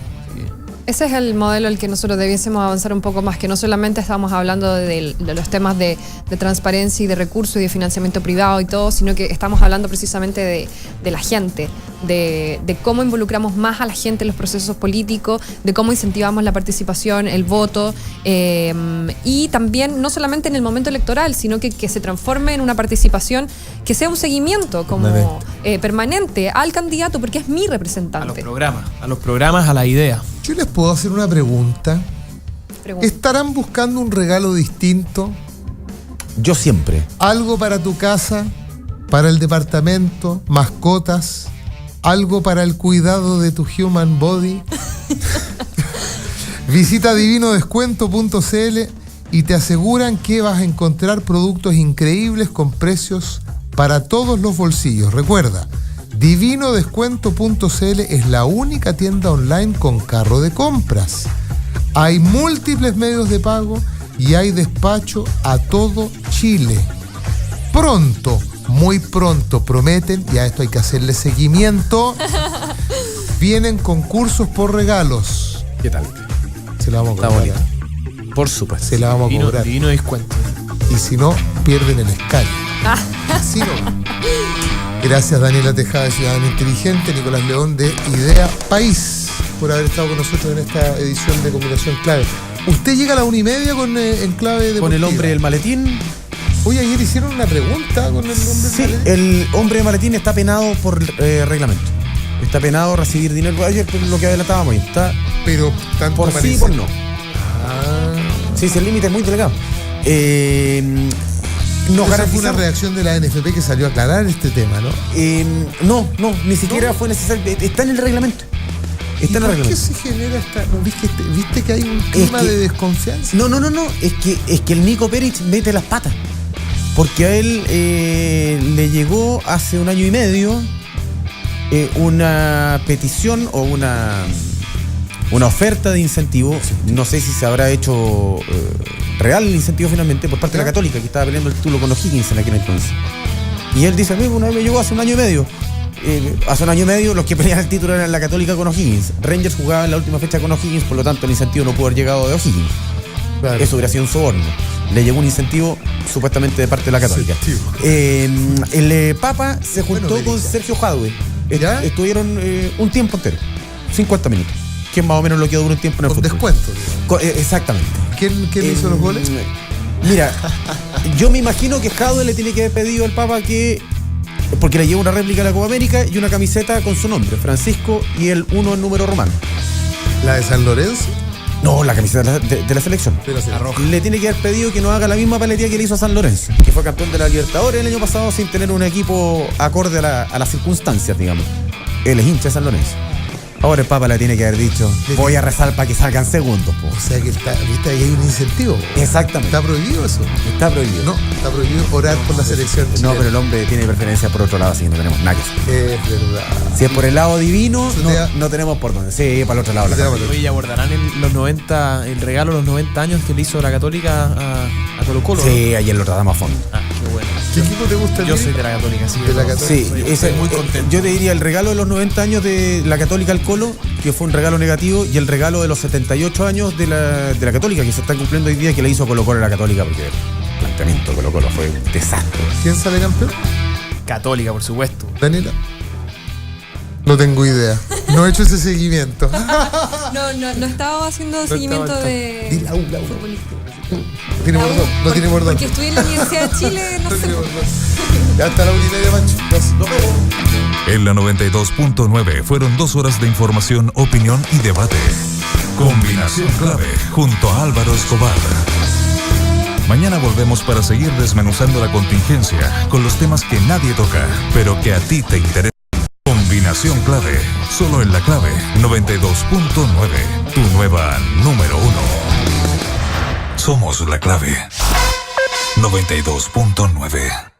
Ese es el modelo al que nosotros debiésemos avanzar un poco más, que no solamente estamos hablando de los temas de transparencia y de recursos y de financiamiento privado y todo, sino que estamos hablando precisamente de la gente, de cómo involucramos más a la gente en los procesos políticos, de cómo incentivamos la participación, el voto, y también no solamente en el momento electoral, sino que se transforme en una participación que sea un seguimiento como permanente al candidato, porque es mi representante. A los programas, a la idea. Yo les puedo hacer una pregunta. ¿Estarán buscando un regalo distinto? Yo siempre. ¿Algo para tu casa, para el departamento, mascotas? ¿Algo para el cuidado de tu human body? Visita divinodescuento.cl y te aseguran que vas a encontrar productos increíbles con precios para todos los bolsillos. Recuerda, divinodescuento.cl es la única tienda online con carro de compras. Hay múltiples medios de pago y hay despacho a todo Chile. Pronto, muy pronto, prometen, y a esto hay que hacerle seguimiento, vienen concursos por regalos. ¿Qué tal? Se la vamos a cobrar. Está bonito. Por supuesto. Se la vamos a cobrar. Divino descuento. Y si no, pierden el Sky. Si no. Gracias Daniela Tejada de Ciudadano Inteligente, Nicolás León de Idea País, por haber estado con nosotros en esta edición de Combinación Clave. Usted llega a la 1:30 con en clave deportiva. Con el hombre del maletín. Oye, ayer hicieron una pregunta con el hombre del maletín. Sí, el hombre del maletín está penado por reglamento. Está penado recibir dinero. Ayer lo que adelantábamos ahí. Está pero tanto por parece. sí por no. Ah. Sí, el límite es muy delgado. Esa fue una reacción de la NFP que salió a aclarar este tema, ¿no? No, ni siquiera fue necesario. Está en el reglamento. Está en el reglamento. ¿Por qué se genera esta? ¿Viste que hay un clima de desconfianza? No. Es que el Nico Perich mete las patas. Porque a él le llegó hace 1 año y medio una petición o una oferta de incentivo. No sé si se habrá hecho real el incentivo finalmente por parte de la Católica, que estaba peleando el título con O'Higgins en aquel entonces. Y él dice, una vez me llegó hace 1 año y medio. Hace 1 año y medio los que peleaban el título eran la Católica con O'Higgins. Rangers jugaba en la última fecha con O'Higgins, por lo tanto el incentivo no pudo haber llegado de O'Higgins. Claro. Eso hubiera sido un soborno. Le llegó un incentivo supuestamente de parte de la Católica. El Papa se juntó con Sergio Jadwe. Estuvieron un tiempo entero, 50 minutos. Que es más o menos lo que dura un tiempo en el fútbol. Descuento. Exactamente. ¿Quién hizo los goles? Mira, yo me imagino que Jadwe le tiene que haber pedido al Papa que... Porque le lleva una réplica de la Copa América y una camiseta con su nombre, Francisco, y el 1 en número romano. ¿La de San Lorenzo? No, la camiseta de la selección. La roja. Le tiene que haber pedido que no haga la misma paletía que le hizo a San Lorenzo, que fue campeón de la Libertadores el año pasado sin tener un equipo acorde a las circunstancias, digamos. Él es hincha de San Lorenzo. Ahora el Papa le tiene que haber dicho, voy a rezar para que salgan segundos. O sea que viste, ahí hay un incentivo. Exactamente. ¿Está prohibido eso? Está prohibido. No, está prohibido orar por la selección chilena. No, pero el hombre tiene preferencia por otro lado, así que no tenemos nada que hacer. Es verdad. Si es por el lado divino, no tenemos por dónde. Sí, para el otro lado. Oye, abordarán el regalo de los 90 años que le hizo la Católica a Colo Colo. Sí, ayer lo tratamos a fondo. Qué bueno. ¿Qué equipo te gusta? Yo soy de la Católica, sí. De la Católica. Sí, estoy muy contento. Yo te diría el regalo de los 90 años de la Católica al Colo, que fue un regalo negativo, y el regalo de los 78 años de la Católica, que se están cumpliendo hoy día, que le hizo Colo Colo a la Católica, porque el planteamiento de Colo Colo fue un desastre. ¿Quién sale campeón? Católica, por supuesto. Daniela. No tengo idea. No he hecho ese seguimiento. No estaba haciendo seguimiento de Dile, Laura. futbolístico. Tiene bordón, no tiene bordón. Porque estudié en la Universidad de Chile, no sé. Ya está la 1:30, Pancho. Gracias. En la 92.9 fueron 2 horas de información, opinión y debate. Combinación clave junto a Álvaro Escobar. Mañana volvemos para seguir desmenuzando la contingencia con los temas que nadie toca, pero que a ti te interesan. Combinación clave, solo en la clave 92.9, tu nueva número 1. Somos la clave 92.9.